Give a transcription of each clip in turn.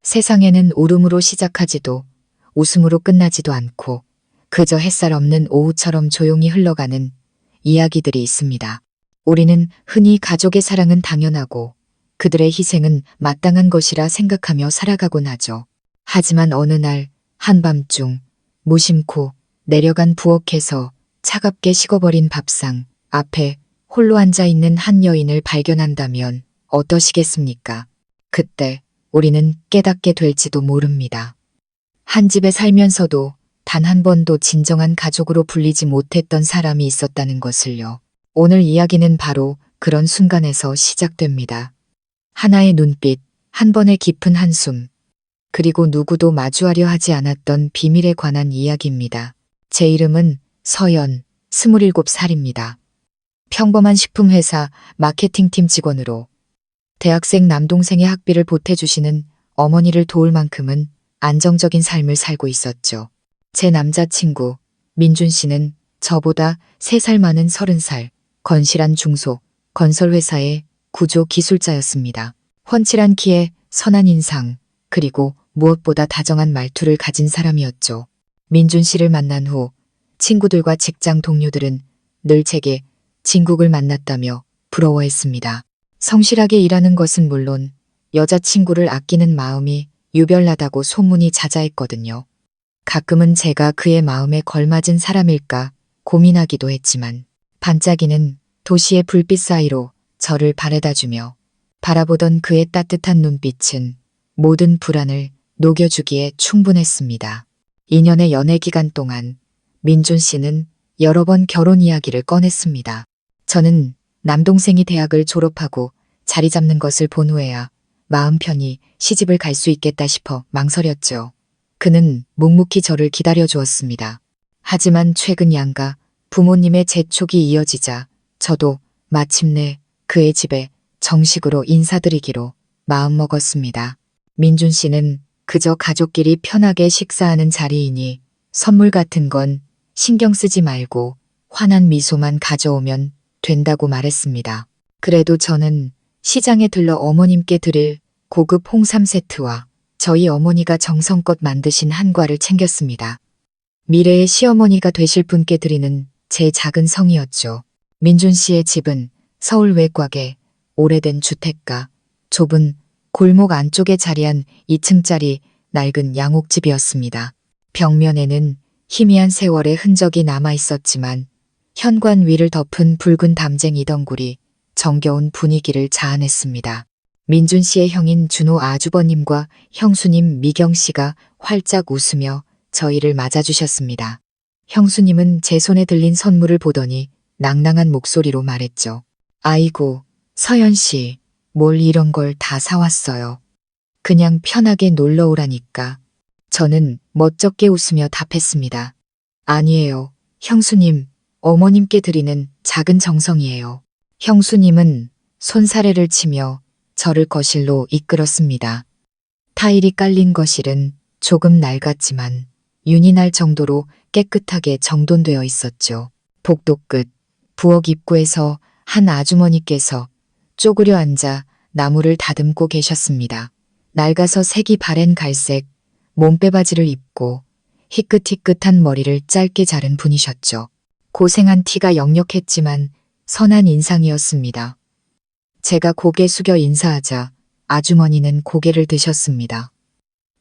세상에는 울음으로 시작하지도 웃음으로 끝나지도 않고 그저 햇살 없는 오후처럼 조용히 흘러가는 이야기들이 있습니다. 우리는 흔히 가족의 사랑은 당연하고 그들의 희생은 마땅한 것이라 생각하며 살아가곤 하죠. 하지만 어느 날 한밤중 무심코 내려간 부엌에서 차갑게 식어버린 밥상 앞에 홀로 앉아 있는 한 여인을 발견한다면 어떠시겠습니까? 그때 우리는 깨닫게 될지도 모릅니다. 한 집에 살면서도 단 한 번도 진정한 가족으로 불리지 못했던 사람이 있었다는 것을요. 오늘 이야기는 바로 그런 순간에서 시작됩니다. 하나의 눈빛, 한 번의 깊은 한숨, 그리고 누구도 마주하려 하지 않았던 비밀에 관한 이야기입니다. 제 이름은 서연, 27살입니다. 평범한 식품회사 마케팅팀 직원으로 대학생 남동생의 학비를 보태주시는 어머니를 도울 만큼은 안정적인 삶을 살고 있었죠. 제 남자친구 민준 씨는 저보다 3살 많은 30살, 건실한 중소, 건설회사의 구조 기술자였습니다. 훤칠한 키에 선한 인상, 그리고 무엇보다 다정한 말투를 가진 사람이었죠. 민준 씨를 만난 후 친구들과 직장 동료들은 늘 제게 진국을 만났다며 부러워했습니다. 성실하게 일하는 것은 물론 여자친구를 아끼는 마음이 유별나다고 소문이 자자했거든요. 가끔은 제가 그의 마음에 걸맞은 사람일까 고민하기도 했지만 반짝이는 도시의 불빛 사이로 저를 바래다주며 바라보던 그의 따뜻한 눈빛은 모든 불안을 녹여주기에 충분했습니다. 2년의 연애 기간 동안 민준 씨는 여러 번 결혼 이야기를 꺼냈습니다. 저는 남동생이 대학을 졸업하고 자리 잡는 것을 본 후에야 마음 편히 시집을 갈 수 있겠다 싶어 망설였죠. 그는 묵묵히 저를 기다려 주었습니다. 하지만 최근 양가 부모님의 재촉이 이어지자 저도 마침내 그의 집에 정식으로 인사드리기로 마음먹었습니다. 민준 씨는 그저 가족끼리 편하게 식사하는 자리이니 선물 같은 건 신경 쓰지 말고 환한 미소만 가져오면 된다고 말했습니다. 그래도 저는 시장에 들러 어머님께 드릴 고급 홍삼 세트와 저희 어머니가 정성껏 만드신 한과를 챙겼습니다. 미래의 시어머니가 되실 분께 드리는 제 작은 성의였죠. 민준 씨의 집은 서울 외곽의 오래된 주택가, 좁은 골목 안쪽에 자리한 2층짜리 낡은 양옥집이었습니다. 벽면에는 희미한 세월의 흔적이 남아 있었지만 현관 위를 덮은 붉은 담쟁 이덩굴이 정겨운 분위기를 자아냈습니다. 민준 씨의 형인 준호 아주버님과 형수님 미경 씨가 활짝 웃으며 저희를 맞아주셨습니다. 형수님은 제 손에 들린 선물을 보더니 낭낭한 목소리로 말했죠. 아이고, 서연 씨, 뭘 이런 걸 다 사왔어요. 그냥 편하게 놀러 오라니까. 저는 멋쩍게 웃으며 답했습니다. 아니에요. 형수님, 어머님께 드리는 작은 정성이에요. 형수님은 손사래를 치며 저를 거실로 이끌었습니다. 타일이 깔린 거실은 조금 낡았지만 윤이 날 정도로 깨끗하게 정돈되어 있었죠. 복도 끝 부엌 입구에서 한 아주머니께서 쪼그려 앉아 나무를 다듬고 계셨습니다. 낡아서 색이 바랜 갈색 몸빼바지를 입고 희끗희끗한 머리를 짧게 자른 분이셨죠. 고생한 티가 역력했지만 선한 인상이었습니다. 제가 고개 숙여 인사하자 아주머니는 고개를 드셨습니다.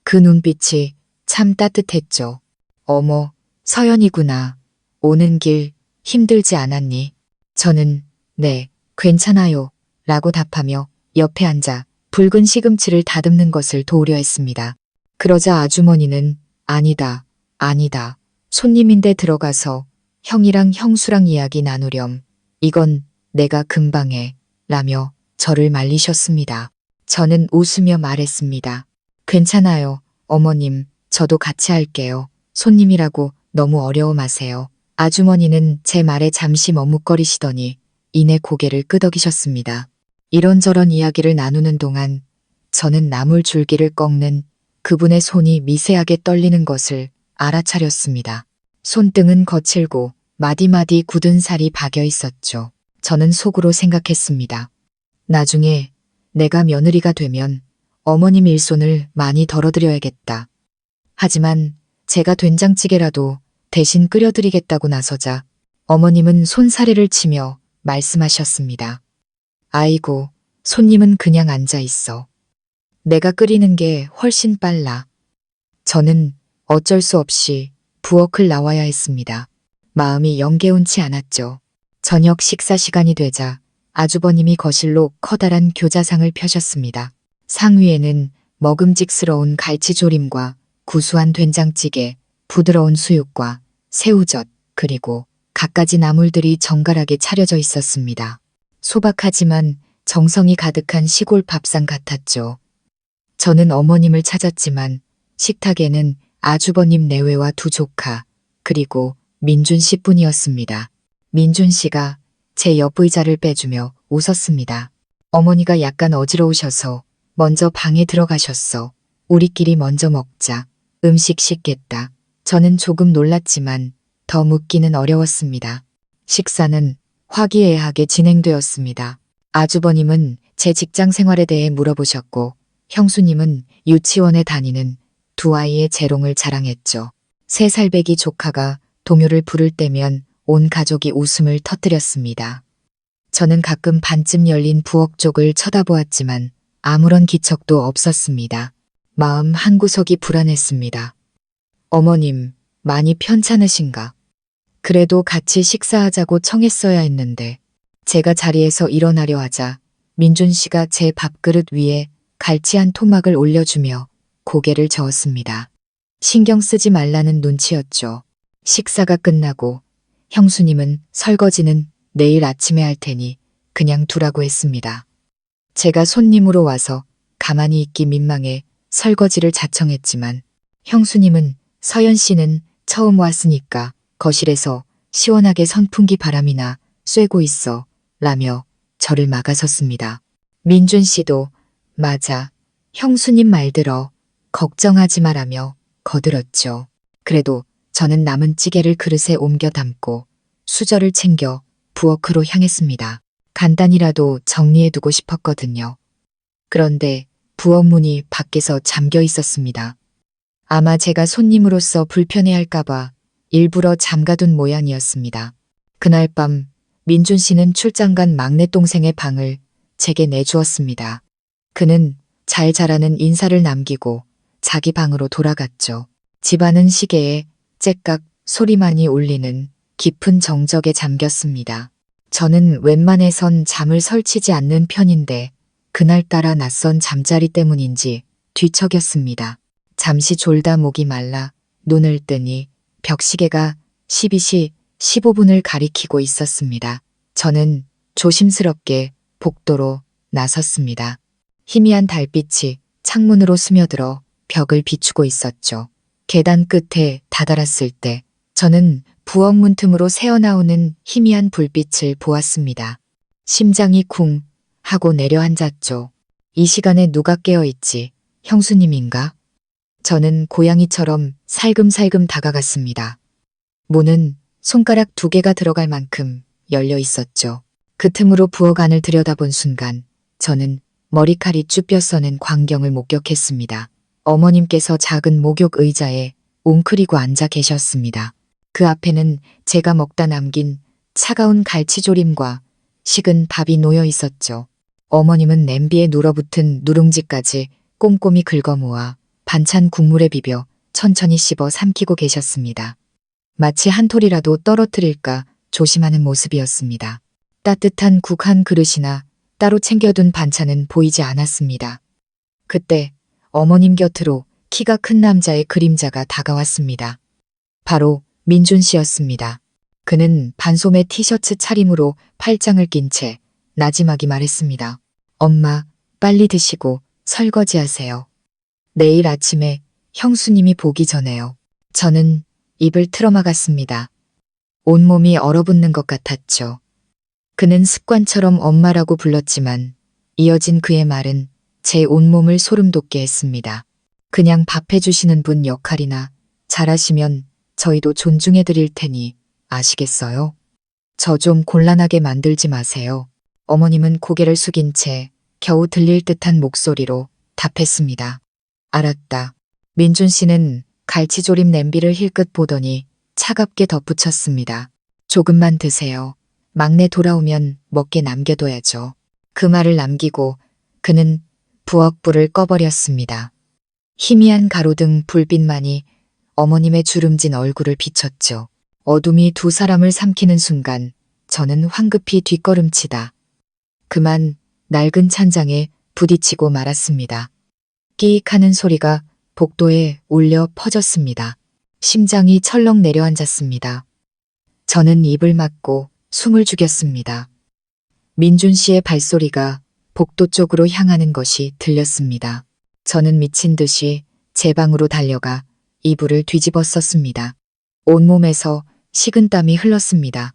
그 눈빛이 참 따뜻했죠. 어머, 서연이구나. 오는 길 힘들지 않았니? 저는 네, 괜찮아요. 라고 답하며 옆에 앉아 붉은 시금치를 다듬는 것을 도우려 했습니다. 그러자 아주머니는 아니다, 아니다. 손님인데 들어가서 형이랑 형수랑 이야기 나누렴. 이건 내가 금방 해. 라며 저를 말리셨습니다. 저는 웃으며 말했습니다. 괜찮아요. 어머님, 저도 같이 할게요. 손님이라고 너무 어려워 마세요. 아주머니는 제 말에 잠시 머뭇거리시더니 이내 고개를 끄덕이셨습니다. 이런저런 이야기를 나누는 동안 저는 나물 줄기를 꺾는 그분의 손이 미세하게 떨리는 것을 알아차렸습니다. 손등은 거칠고 마디마디 굳은 살이 박여 있었죠. 저는 속으로 생각했습니다. 나중에 내가 며느리가 되면 어머님 일손을 많이 덜어드려야겠다. 하지만 제가 된장찌개라도 대신 끓여드리겠다고 나서자 어머님은 손사래를 치며 말씀하셨습니다. 아이고, 손님은 그냥 앉아 있어. 내가 끓이는 게 훨씬 빨라. 저는 어쩔 수 없이 부엌을 나와야 했습니다. 마음이 영개운치 않았죠. 저녁 식사 시간이 되자 아주버님이 거실로 커다란 교자상을 펴셨습니다. 상 위에는 먹음직스러운 갈치조림과 구수한 된장찌개, 부드러운 수육과 새우젓, 그리고 갖가지 나물들이 정갈하게 차려져 있었습니다. 소박하지만 정성이 가득한 시골 밥상 같았죠. 저는 어머님을 찾았지만 식탁에는 아주버님 내외와 두 조카, 그리고 민준 씨뿐이었습니다. 민준 씨가 제 옆의자를 빼주며 웃었습니다. 어머니가 약간 어지러우셔서 먼저 방에 들어가셨어. 우리끼리 먼저 먹자. 음식 식겠다. 저는 조금 놀랐지만 더 묻기는 어려웠습니다. 식사는 화기애애하게 진행되었습니다. 아주버님은 제 직장 생활에 대해 물어보셨고 형수님은 유치원에 다니는 두 아이의 재롱을 자랑했죠. 3살배기 조카가 동요를 부를 때면 온 가족이 웃음을 터뜨렸습니다. 저는 가끔 반쯤 열린 부엌 쪽을 쳐다보았지만 아무런 기척도 없었습니다. 마음 한구석이 불안했습니다. 어머님, 많이 편찮으신가? 그래도 같이 식사하자고 청했어야 했는데 제가 자리에서 일어나려 하자 민준 씨가 제 밥그릇 위에 갈치 한 토막을 올려주며 고개를 저었습니다. 신경 쓰지 말라는 눈치였죠. 식사가 끝나고 형수님은 설거지는 내일 아침에 할 테니 그냥 두라고 했습니다. 제가 손님으로 와서 가만히 있기 민망해 설거지를 자청했지만 형수님은 서연 씨는 처음 왔으니까 거실에서 시원하게 선풍기 바람이나 쐬고 있어 라며 저를 막아섰습니다. 민준 씨도 맞아. 형수님 말 들어. 걱정하지 마라며 거들었죠. 그래도 저는 남은 찌개를 그릇에 옮겨 담고 수저를 챙겨 부엌으로 향했습니다. 간단히라도 정리해두고 싶었거든요. 그런데 부엌 문이 밖에서 잠겨 있었습니다. 아마 제가 손님으로서 불편해할까봐 일부러 잠가둔 모양이었습니다. 그날 밤 민준 씨는 출장 간 막내 동생의 방을 제게 내주었습니다. 그는 잘 자라는 인사를 남기고 자기 방으로 돌아갔죠. 집안은 시계에 째깍 소리만이 울리는 깊은 정적에 잠겼습니다. 저는 웬만해선 잠을 설치지 않는 편인데 그날따라 낯선 잠자리 때문인지 뒤척였습니다. 잠시 졸다 목이 말라 눈을 뜨니 벽시계가 12시 15분을 가리키고 있었습니다. 저는 조심스럽게 복도로 나섰습니다. 희미한 달빛이 창문으로 스며들어 벽을 비추고 있었죠. 계단 끝에 다다랐을 때 저는 부엌 문틈으로 새어나오는 희미한 불빛을 보았습니다. 심장이 쿵 하고 내려앉았죠. 이 시간에 누가 깨어있지? 형수님인가? 저는 고양이처럼 살금살금 다가갔습니다. 문은 손가락 2개가 들어갈 만큼 열려 있었죠. 그 틈으로 부엌 안을 들여다본 순간 저는 머리칼이 쭈뼛 서는 광경을 목격했습니다. 어머님께서 작은 목욕 의자에 웅크리고 앉아 계셨습니다. 그 앞에는 제가 먹다 남긴 차가운 갈치조림과 식은 밥이 놓여 있었죠. 어머님은 냄비에 눌어붙은 누룽지까지 꼼꼼히 긁어모아 반찬 국물에 비벼 천천히 씹어 삼키고 계셨습니다. 마치 한 톨이라도 떨어뜨릴까 조심하는 모습이었습니다. 따뜻한 국 한 그릇이나 따로 챙겨둔 반찬은 보이지 않았습니다. 그때 어머님 곁으로 키가 큰 남자의 그림자가 다가왔습니다. 바로 민준 씨였습니다. 그는 반소매 티셔츠 차림으로 팔짱을 낀 채 나지막이 말했습니다. 엄마, 빨리 드시고 설거지하세요. 내일 아침에 형수님이 보기 전에요. 저는 입을 틀어막았습니다. 온몸이 얼어붙는 것 같았죠. 그는 습관처럼 엄마라고 불렀지만 이어진 그의 말은 제 온몸을 소름돋게 했습니다. 그냥 밥 해주시는 분 역할이나 잘하시면 저희도 존중해 드릴 테니 아시겠어요? 저 좀 곤란하게 만들지 마세요. 어머님은 고개를 숙인 채 겨우 들릴 듯한 목소리로 답했습니다. 알았다. 민준 씨는 갈치조림 냄비를 힐끗 보더니 차갑게 덧붙였습니다. 조금만 드세요. 막내 돌아오면 먹게 남겨둬야죠. 그 말을 남기고 그는 부엌 불을 꺼버렸습니다. 희미한 가로등 불빛만이 어머님의 주름진 얼굴을 비췄죠. 어둠이 두 사람을 삼키는 순간 저는 황급히 뒷걸음치다. 그만 낡은 찬장에 부딪히고 말았습니다. 끼익 하는 소리가 복도에 울려 퍼졌습니다. 심장이 철렁 내려앉았습니다. 저는 입을 막고 숨을 죽였습니다. 민준 씨의 발소리가 복도 쪽으로 향하는 것이 들렸습니다. 저는 미친 듯이 제 방으로 달려가 이불을 뒤집어 썼습니다. 온몸에서 식은땀이 흘렀습니다.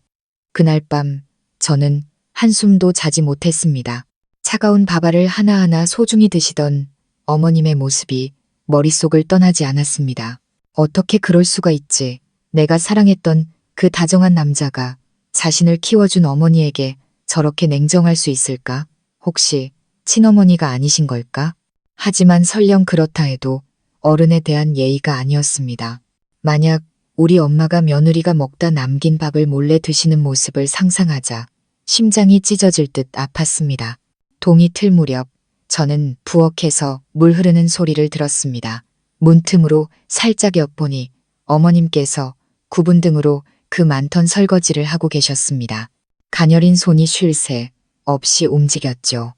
그날 밤 저는 한숨도 자지 못했습니다. 차가운 밥알을 하나하나 소중히 드시던 어머님의 모습이 머릿속을 떠나지 않았습니다. 어떻게 그럴 수가 있지? 내가 사랑했던 그 다정한 남자가 자신을 키워준 어머니에게 저렇게 냉정할 수 있을까? 혹시 친어머니가 아니신 걸까? 하지만 설령 그렇다 해도 어른에 대한 예의가 아니었습니다. 만약 우리 엄마가 며느리가 먹다 남긴 밥을 몰래 드시는 모습을 상상하자 심장이 찢어질 듯 아팠습니다. 동이 틀 무렵 저는 부엌에서 물 흐르는 소리를 들었습니다. 문틈으로 살짝 엿보니 어머님께서 구분등으로 그 많던 설거지를 하고 계셨습니다. 가녀린 손이 쉴 새 없이 움직였죠.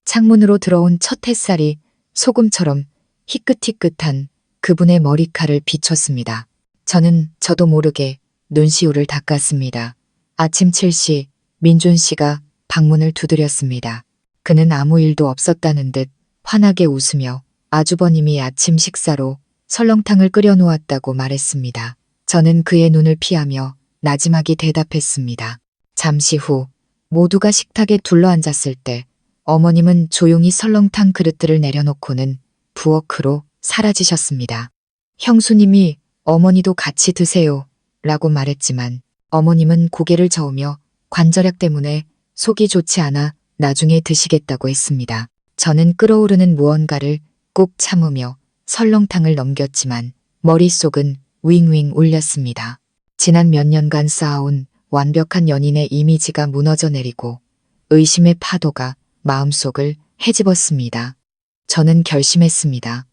창문으로 들어온 첫 햇살이 소금처럼 희끗희끗한 그분의 머리칼을 비췄습니다. 저는 저도 모르게 눈시울을 닦았습니다. 아침 7시 민준 씨가 방문을 두드렸습니다. 그는 아무 일도 없었다는 듯 환하게 웃으며 아주버님이 아침 식사로 설렁탕을 끓여 놓았다고 말했습니다. 저는 그의 눈을 피하며 나지막이 대답했습니다. 잠시 후 모두가 식탁에 둘러앉았을 때 어머님은 조용히 설렁탕 그릇들을 내려놓고는 부엌으로 사라지셨습니다. 형수님이 어머니도 같이 드세요 라고 말했지만 어머님은 고개를 저으며 관절약 때문에 속이 좋지 않아 나중에 드시겠다고 했습니다. 저는 끓어오르는 무언가를 꾹 참으며 설렁탕을 넘겼지만 머릿속은 윙윙 울렸습니다. 지난 몇 년간 쌓아온 완벽한 연인의 이미지가 무너져 내리고 의심의 파도가 마음속을 헤집었습니다. 저는 결심했습니다.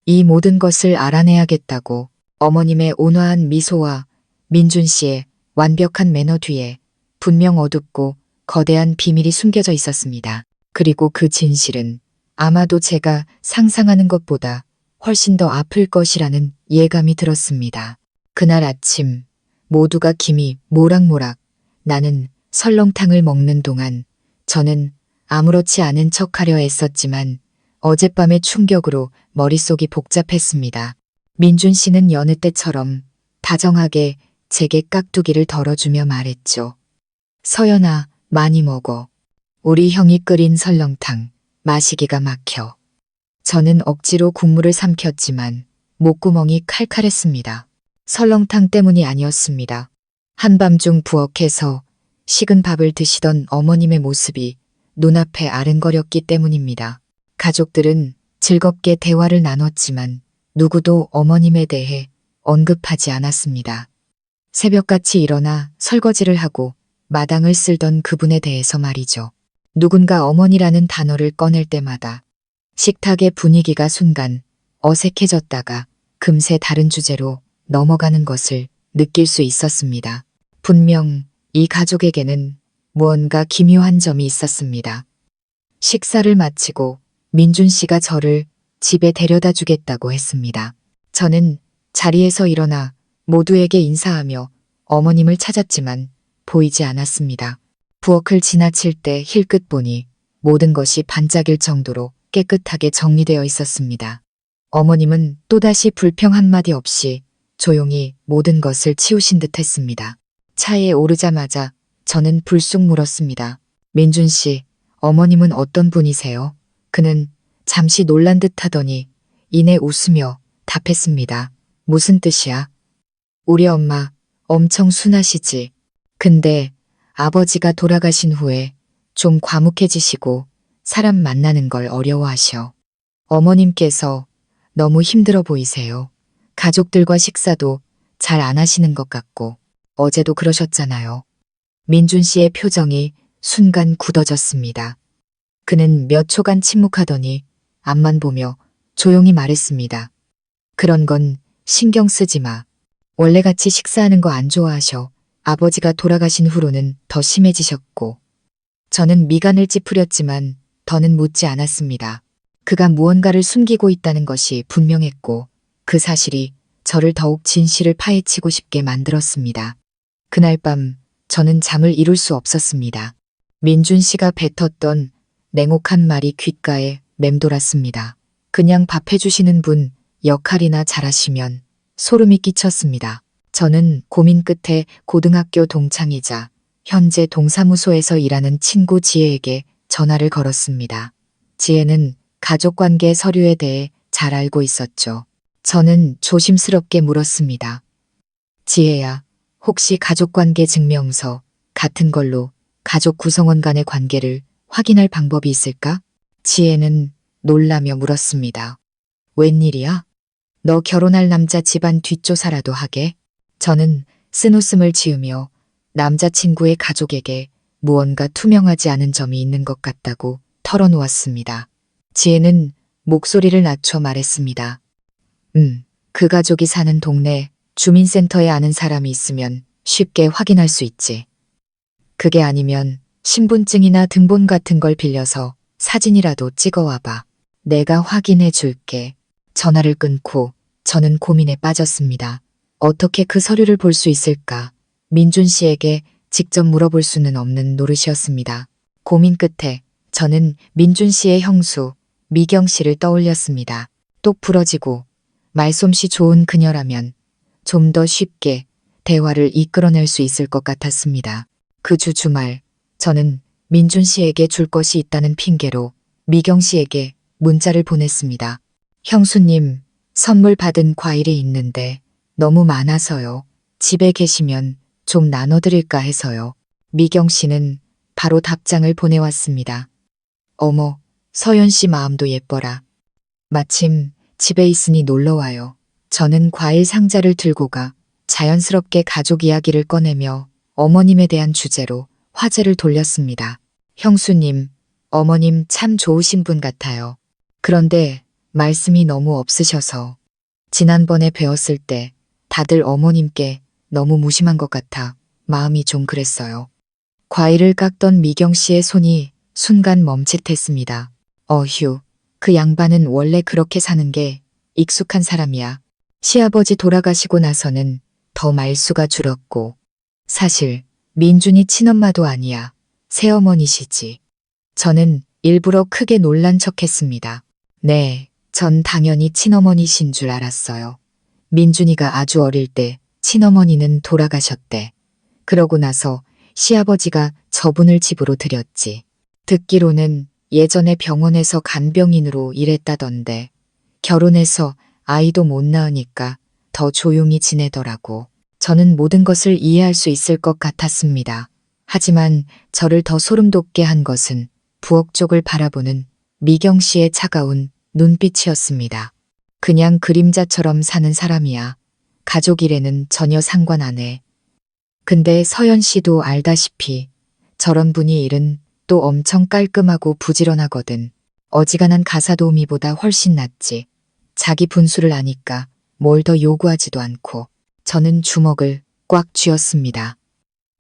이 모든 것을 알아내야겠다고. 어머님의 온화한 미소와 민준 씨의 완벽한 매너 뒤에 분명 어둡고 거대한 비밀이 숨겨져 있었습니다. 그리고 그 진실은 아마도 제가 상상하는 것보다 훨씬 더 아플 것이라는 예감이 들었습니다. 그날 아침 모두가 김이 모락모락 나는 설렁탕을 먹는 동안 저는 아무렇지 않은 척하려 애썼지만 어젯밤의 충격으로 머릿속이 복잡했습니다. 민준 씨는 여느 때처럼 다정하게 제게 깍두기를 덜어주며 말했죠. 서연아, 많이 먹어. 우리 형이 끓인 설렁탕 마시기가 막혀. 저는 억지로 국물을 삼켰지만 목구멍이 칼칼했습니다. 설렁탕 때문이 아니었습니다. 한밤중 부엌에서 식은 밥을 드시던 어머님의 모습이 눈앞에 아른거렸기 때문입니다. 가족들은 즐겁게 대화를 나눴지만 누구도 어머님에 대해 언급하지 않았습니다. 새벽같이 일어나 설거지를 하고 마당을 쓸던 그분에 대해서 말이죠. 누군가 어머니라는 단어를 꺼낼 때마다 식탁의 분위기가 순간 어색해졌다가 금세 다른 주제로 넘어가는 것을 느낄 수 있었습니다. 분명 이 가족에게는 무언가 기묘한 점이 있었습니다. 식사를 마치고 민준 씨가 저를 집에 데려다 주겠다고 했습니다. 저는 자리에서 일어나 모두에게 인사하며 어머님을 찾았지만 보이지 않았습니다. 부엌을 지나칠 때 힐끗 보니 모든 것이 반짝일 정도로 깨끗하게 정리되어 있었습니다. 어머님은 또다시 불평 한마디 없이 조용히 모든 것을 치우신 듯 했습니다. 차에 오르자마자 저는 불쑥 물었습니다. 민준 씨, 어머님은 어떤 분이세요? 그는 잠시 놀란 듯 하더니 이내 웃으며 답했습니다. 무슨 뜻이야? 우리 엄마 엄청 순하시지. 근데 아버지가 돌아가신 후에 좀 과묵해지시고 사람 만나는 걸 어려워하셔. 어머님께서 너무 힘들어 보이세요. 가족들과 식사도 잘 안 하시는 것 같고 어제도 그러셨잖아요. 민준 씨의 표정이 순간 굳어졌습니다. 그는 몇 초간 침묵하더니 앞만 보며 조용히 말했습니다. 그런 건 신경 쓰지 마. 원래 같이 식사하는 거 안 좋아하셔. 아버지가 돌아가신 후로는 더 심해지셨고. 저는 미간을 찌푸렸지만 더는 묻지 않았습니다. 그가 무언가를 숨기고 있다는 것이 분명했고 그 사실이 저를 더욱 진실을 파헤치고 싶게 만들었습니다. 그날 밤 저는 잠을 이룰 수 없었습니다. 민준 씨가 뱉었던 냉혹한 말이 귓가에 맴돌았습니다. 그냥 밥 해주시는 분 역할이나 잘하시면 소름이 끼쳤습니다. 저는 고민 끝에 고등학교 동창이자 현재 동사무소에서 일하는 친구 지혜에게 전화를 걸었습니다. 지혜는 가족관계 서류에 대해 잘 알고 있었죠. 저는 조심스럽게 물었습니다. 지혜야, 혹시 가족관계 증명서 같은 걸로 가족 구성원 간의 관계를 확인할 방법이 있을까? 지혜는 놀라며 물었습니다. 웬일이야? 너 결혼할 남자 집안 뒷조사라도 하게? 저는 쓴웃음을 지으며 남자친구의 가족에게 무언가 투명하지 않은 점이 있는 것 같다고 털어놓았습니다. 지혜는 목소리를 낮춰 말했습니다. 그 가족이 사는 동네 주민센터에 아는 사람이 있으면 쉽게 확인할 수 있지. 그게 아니면 신분증이나 등본 같은 걸 빌려서 사진이라도 찍어와봐. 내가 확인해 줄게. 전화를 끊고 저는 고민에 빠졌습니다. 어떻게 그 서류를 볼 수 있을까? 민준 씨에게 직접 물어볼 수는 없는 노릇이었습니다. 고민 끝에 저는 민준 씨의 형수 미경 씨를 떠올렸습니다. 똑 부러지고 말솜씨 좋은 그녀라면 좀 더 쉽게 대화를 이끌어낼 수 있을 것 같았습니다. 그 주 주말 저는 민준 씨에게 줄 것이 있다는 핑계로 미경 씨에게 문자를 보냈습니다. 형수님, 선물 받은 과일이 있는데 너무 많아서요. 집에 계시면 좀 나눠드릴까 해서요. 미경 씨는 바로 답장을 보내왔습니다. 어머, 서연 씨 마음도 예뻐라. 마침 집에 있으니 놀러와요. 저는 과일 상자를 들고 가 자연스럽게 가족 이야기를 꺼내며 어머님에 대한 주제로 화제를 돌렸습니다. 형수님, 어머님 참 좋으신 분 같아요. 그런데 말씀이 너무 없으셔서 지난번에 뵈었을 때 다들 어머님께 너무 무심한 것 같아 마음이 좀 그랬어요. 과일을 깎던 미경 씨의 손이 순간 멈칫했습니다. 어휴, 그 양반은 원래 그렇게 사는 게 익숙한 사람이야. 시아버지 돌아가시고 나서는 더 말수가 줄었고 사실 민준이 친엄마도 아니야. 새어머니시지. 저는 일부러 크게 놀란 척했습니다. 네, 전 당연히 친어머니신 줄 알았어요. 민준이가 아주 어릴 때 친어머니는 돌아가셨대. 그러고 나서 시아버지가 저분을 집으로 들였지. 듣기로는 예전에 병원에서 간병인으로 일했다던데 결혼해서 아이도 못 낳으니까 더 조용히 지내더라고. 저는 모든 것을 이해할 수 있을 것 같았습니다. 하지만 저를 더 소름 돋게 한 것은 부엌 쪽을 바라보는 미경 씨의 차가운 눈빛이었습니다. 그냥 그림자처럼 사는 사람이야. 가족 일에는 전혀 상관 안 해. 근데 서연 씨도 알다시피 저런 분이 일은 또 엄청 깔끔하고 부지런하거든. 어지간한 가사 도우미보다 훨씬 낫지. 자기 분수를 아니까 뭘 더 요구하지도 않고. 저는 주먹을 꽉 쥐었습니다.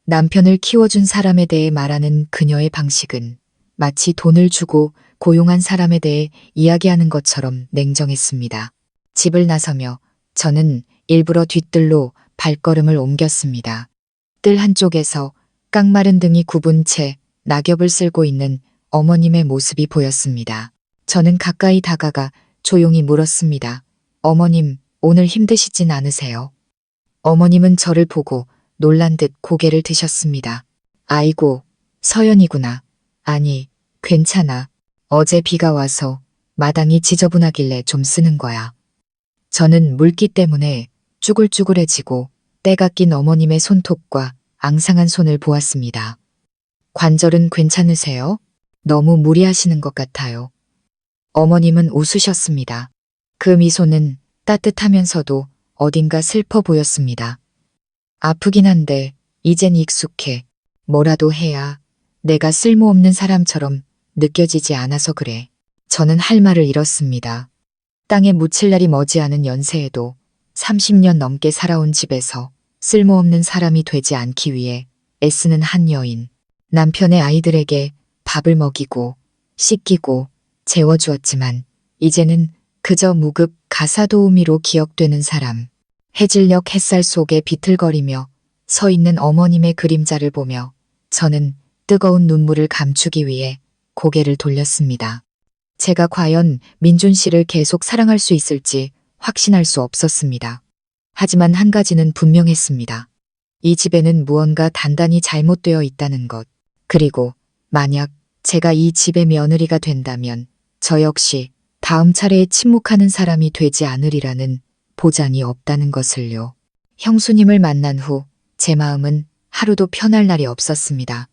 남편을 키워준 사람에 대해 말하는 그녀의 방식은 마치 돈을 주고 고용한 사람에 대해 이야기하는 것처럼 냉정했습니다. 집을 나서며 저는 일부러 뒷뜰로 발걸음을 옮겼습니다. 뜰 한쪽에서 깡마른 등이 굽은 채 낙엽을 쓸고 있는 어머님의 모습이 보였습니다. 저는 가까이 다가가 조용히 물었습니다. 어머님, 오늘 힘드시진 않으세요? 어머님은 저를 보고 놀란 듯 고개를 드셨습니다. 아이고, 서연이구나. 아니, 괜찮아. 어제 비가 와서 마당이 지저분하길래 좀 쓰는 거야. 저는 물기 때문에 쭈글쭈글해지고 때가 낀 어머님의 손톱과 앙상한 손을 보았습니다. 관절은 괜찮으세요? 너무 무리하시는 것 같아요. 어머님은 웃으셨습니다. 그 미소는 따뜻하면서도 어딘가 슬퍼 보였습니다. 아프긴 한데 이젠 익숙해. 뭐라도 해야 내가 쓸모없는 사람처럼 느껴지지 않아서 그래. 저는 할 말을 잃었습니다. 땅에 묻힐 날이 머지않은 연세에도 30년 넘게 살아온 집에서 쓸모없는 사람이 되지 않기 위해 애쓰는 한 여인. 남편의 아이들에게 밥을 먹이고 씻기고 재워주었지만 이제는 그저 무급 가사도우미로 기억되는 사람. 해질녘 햇살 속에 비틀거리며 서 있는 어머님의 그림자를 보며 저는 뜨거운 눈물을 감추기 위해 고개를 돌렸습니다. 제가 과연 민준 씨를 계속 사랑할 수 있을지 확신할 수 없었습니다. 하지만 한 가지는 분명했습니다. 이 집에는 무언가 단단히 잘못되어 있다는 것. 그리고 만약 제가 이 집의 며느리가 된다면 저 역시 다음 차례에 침묵하는 사람이 되지 않으리라는 보장이 없다는 것을요. 형수님을 만난 후 제 마음은 하루도 편할 날이 없었습니다.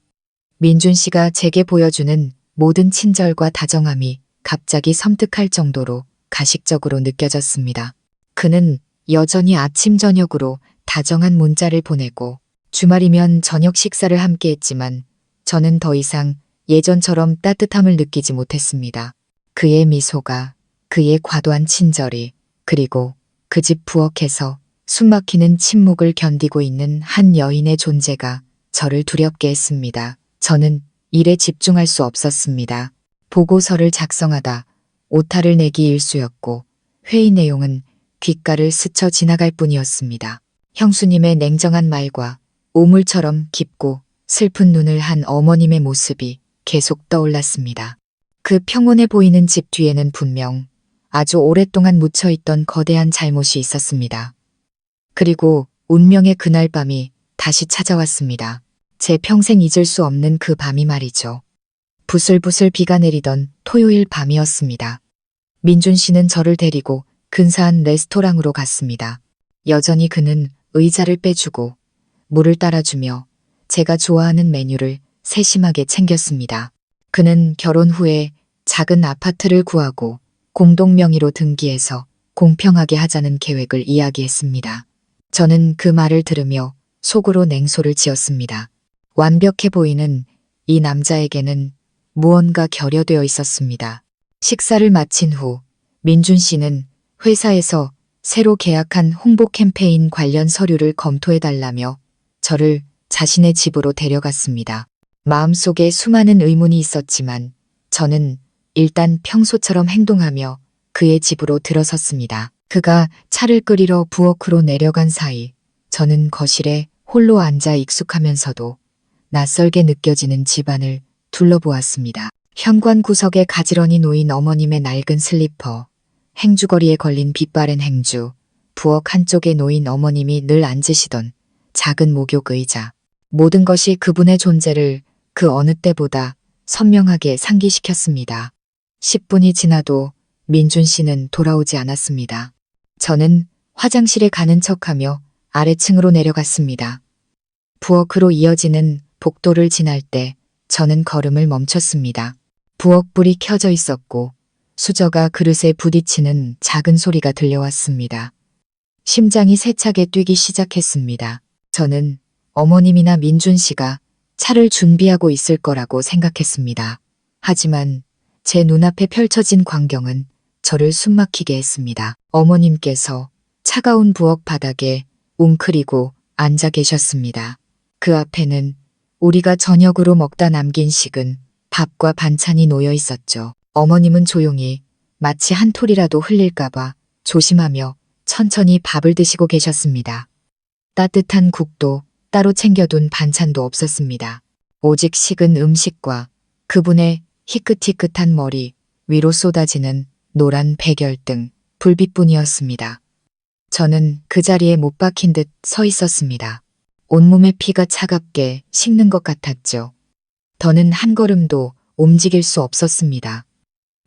민준 씨가 제게 보여주는 모든 친절과 다정함이 갑자기 섬뜩할 정도로 가식적으로 느껴졌습니다. 그는 여전히 아침 저녁으로 다정한 문자를 보내고 주말이면 저녁 식사를 함께 했지만 저는 더 이상 예전처럼 따뜻함을 느끼지 못했습니다. 그의 미소가, 그의 과도한 친절이, 그리고 그 집 부엌에서 숨막히는 침묵을 견디고 있는 한 여인의 존재가 저를 두렵게 했습니다. 저는 일에 집중할 수 없었습니다. 보고서를 작성하다 오타를 내기 일쑤였고 회의 내용은 귓가를 스쳐 지나갈 뿐이었습니다. 형수님의 냉정한 말과 우물처럼 깊고 슬픈 눈을 한 어머님의 모습이 계속 떠올랐습니다. 그 평온해 보이는 집 뒤에는 분명 아주 오랫동안 묻혀있던 거대한 잘못이 있었습니다. 그리고 운명의 그날 밤이 다시 찾아왔습니다. 제 평생 잊을 수 없는 그 밤이 말이죠. 부슬부슬 비가 내리던 토요일 밤이었습니다. 민준 씨는 저를 데리고 근사한 레스토랑으로 갔습니다. 여전히 그는 의자를 빼주고 물을 따라주며 제가 좋아하는 메뉴를 세심하게 챙겼습니다. 그는 결혼 후에 작은 아파트를 구하고 공동 명의로 등기해서 공평하게 하자는 계획을 이야기했습니다. 저는 그 말을 들으며 속으로 냉소를 지었습니다. 완벽해 보이는 이 남자에게는 무언가 결여되어 있었습니다. 식사를 마친 후 민준 씨는 회사에서 새로 계약한 홍보 캠페인 관련 서류를 검토해달라며 저를 자신의 집으로 데려갔습니다. 마음속에 수많은 의문이 있었지만 저는 일단 평소처럼 행동하며 그의 집으로 들어섰습니다. 그가 차를 끓이러 부엌으로 내려간 사이 저는 거실에 홀로 앉아 익숙하면서도 낯설게 느껴지는 집안을 둘러보았습니다. 현관 구석에 가지런히 놓인 어머님의 낡은 슬리퍼, 행주거리에 걸린 빛바랜 행주, 부엌 한쪽에 놓인 어머님이 늘 앉으시던 작은 목욕 의자. 모든 것이 그분의 존재를 그 어느 때보다 선명하게 상기시켰습니다. 10분이 지나도 민준 씨는 돌아오지 않았습니다. 저는 화장실에 가는 척하며 아래층으로 내려갔습니다. 부엌으로 이어지는 복도를 지날 때 저는 걸음을 멈췄습니다. 부엌 불이 켜져 있었고 수저가 그릇에 부딪히는 작은 소리가 들려왔습니다. 심장이 세차게 뛰기 시작했습니다. 저는 어머님이나 민준 씨가 차를 준비하고 있을 거라고 생각했습니다. 하지만 제 눈앞에 펼쳐진 광경은 저를 숨막히게 했습니다. 어머님께서 차가운 부엌 바닥에 웅크리고 앉아 계셨습니다. 그 앞에는 우리가 저녁으로 먹다 남긴 식은 밥과 반찬이 놓여 있었죠. 어머님은 조용히 마치 한 톨이라도 흘릴까봐 조심하며 천천히 밥을 드시고 계셨습니다. 따뜻한 국도 따로 챙겨둔 반찬도 없었습니다. 오직 식은 음식과 그분의 희끗희끗한 머리 위로 쏟아지는 노란 백열등 불빛뿐이었습니다. 저는 그 자리에 못 박힌 듯 서 있었습니다. 온몸의 피가 차갑게 식는 것 같았죠. 더는 한 걸음도 움직일 수 없었습니다.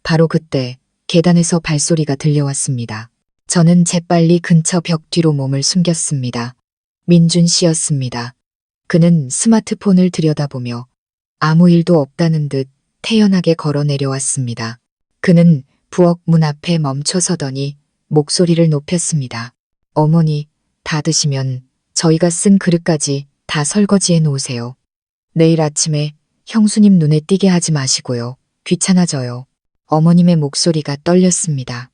바로 그때 계단에서 발소리가 들려왔습니다. 저는 재빨리 근처 벽 뒤로 몸을 숨겼습니다. 민준 씨였습니다. 그는 스마트폰을 들여다보며 아무 일도 없다는 듯 태연하게 걸어 내려왔습니다. 그는 부엌 문 앞에 멈춰 서더니 목소리를 높였습니다. 어머니, 다 드시면 저희가 쓴 그릇까지 다 설거지해 놓으세요. 내일 아침에 형수님 눈에 띄게 하지 마시고요. 귀찮아져요. 어머님의 목소리가 떨렸습니다.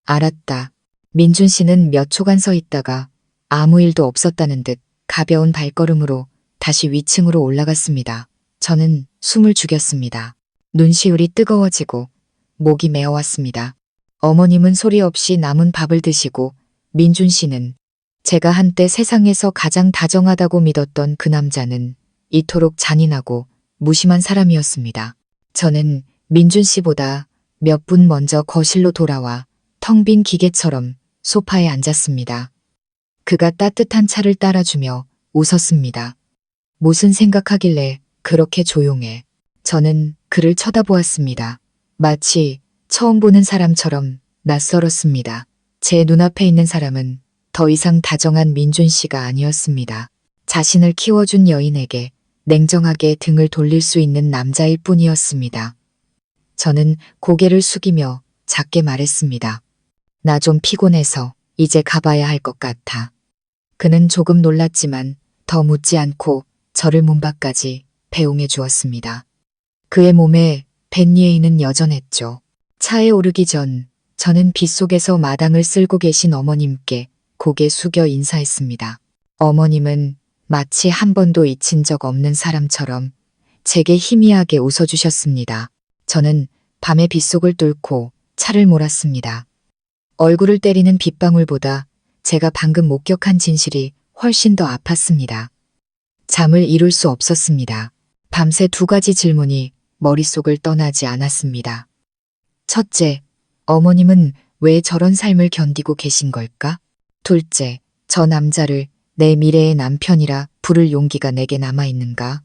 알았다. 민준 씨는 몇 초간 서 있다가 아무 일도 없었다는 듯 가벼운 발걸음으로 다시 위층으로 올라갔습니다. 저는 숨을 죽였습니다. 눈시울이 뜨거워지고 목이 메어왔습니다. 어머님은 소리 없이 남은 밥을 드시고 민준 씨는 제가 한때 세상에서 가장 다정하다고 믿었던 그 남자는 이토록 잔인하고 무심한 사람이었습니다. 저는 민준 씨보다 몇 분 먼저 거실로 돌아와 텅 빈 기계처럼 소파에 앉았습니다. 그가 따뜻한 차를 따라주며 웃었습니다. 무슨 생각하길래 그렇게 조용해. 저는 그를 쳐다보았습니다. 마치 처음 보는 사람처럼 낯설었습니다. 제 눈앞에 있는 사람은 더 이상 다정한 민준 씨가 아니었습니다. 자신을 키워준 여인에게 냉정하게 등을 돌릴 수 있는 남자일 뿐이었습니다. 저는 고개를 숙이며 작게 말했습니다. 나 좀 피곤해서 이제 가봐야 할 것 같아. 그는 조금 놀랐지만 더 묻지 않고 저를 문 밖까지 배웅해 주었습니다. 그의 몸에 벤니에이는 여전했죠. 차에 오르기 전 저는 빗속에서 마당을 쓸고 계신 어머님께 고개 숙여 인사했습니다. 어머님은 마치 한 번도 잊힌 적 없는 사람처럼 제게 희미하게 웃어주셨습니다. 저는 밤의 빗속을 뚫고 차를 몰았습니다. 얼굴을 때리는 빗방울보다 제가 방금 목격한 진실이 훨씬 더 아팠습니다. 잠을 이룰 수 없었습니다. 밤새 두 가지 질문이 머릿속을 떠나지 않았습니다. 첫째, 어머님은 왜 저런 삶을 견디고 계신 걸까? 둘째, 저 남자를 내 미래의 남편이라 부를 용기가 내게 남아있는가?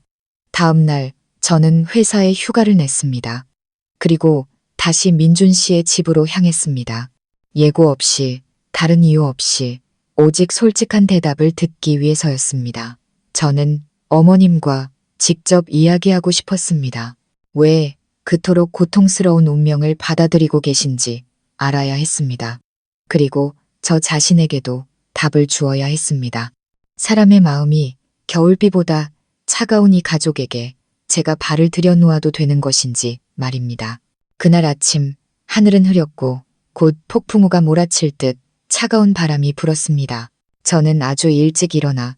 다음 날 저는 회사에 휴가를 냈습니다. 그리고 다시 민준 씨의 집으로 향했습니다. 예고 없이, 다른 이유 없이, 오직 솔직한 대답을 듣기 위해서였습니다. 저는 어머님과 직접 이야기하고 싶었습니다. 왜 그토록 고통스러운 운명을 받아들이고 계신지 알아야 했습니다. 그리고 저 자신에게도 답을 주어야 했습니다. 사람의 마음이 겨울비보다 차가운 이 가족에게 제가 발을 들여놓아도 되는 것인지 말입니다. 그날 아침 하늘은 흐렸고 곧 폭풍우가 몰아칠 듯 차가운 바람이 불었습니다. 저는 아주 일찍 일어나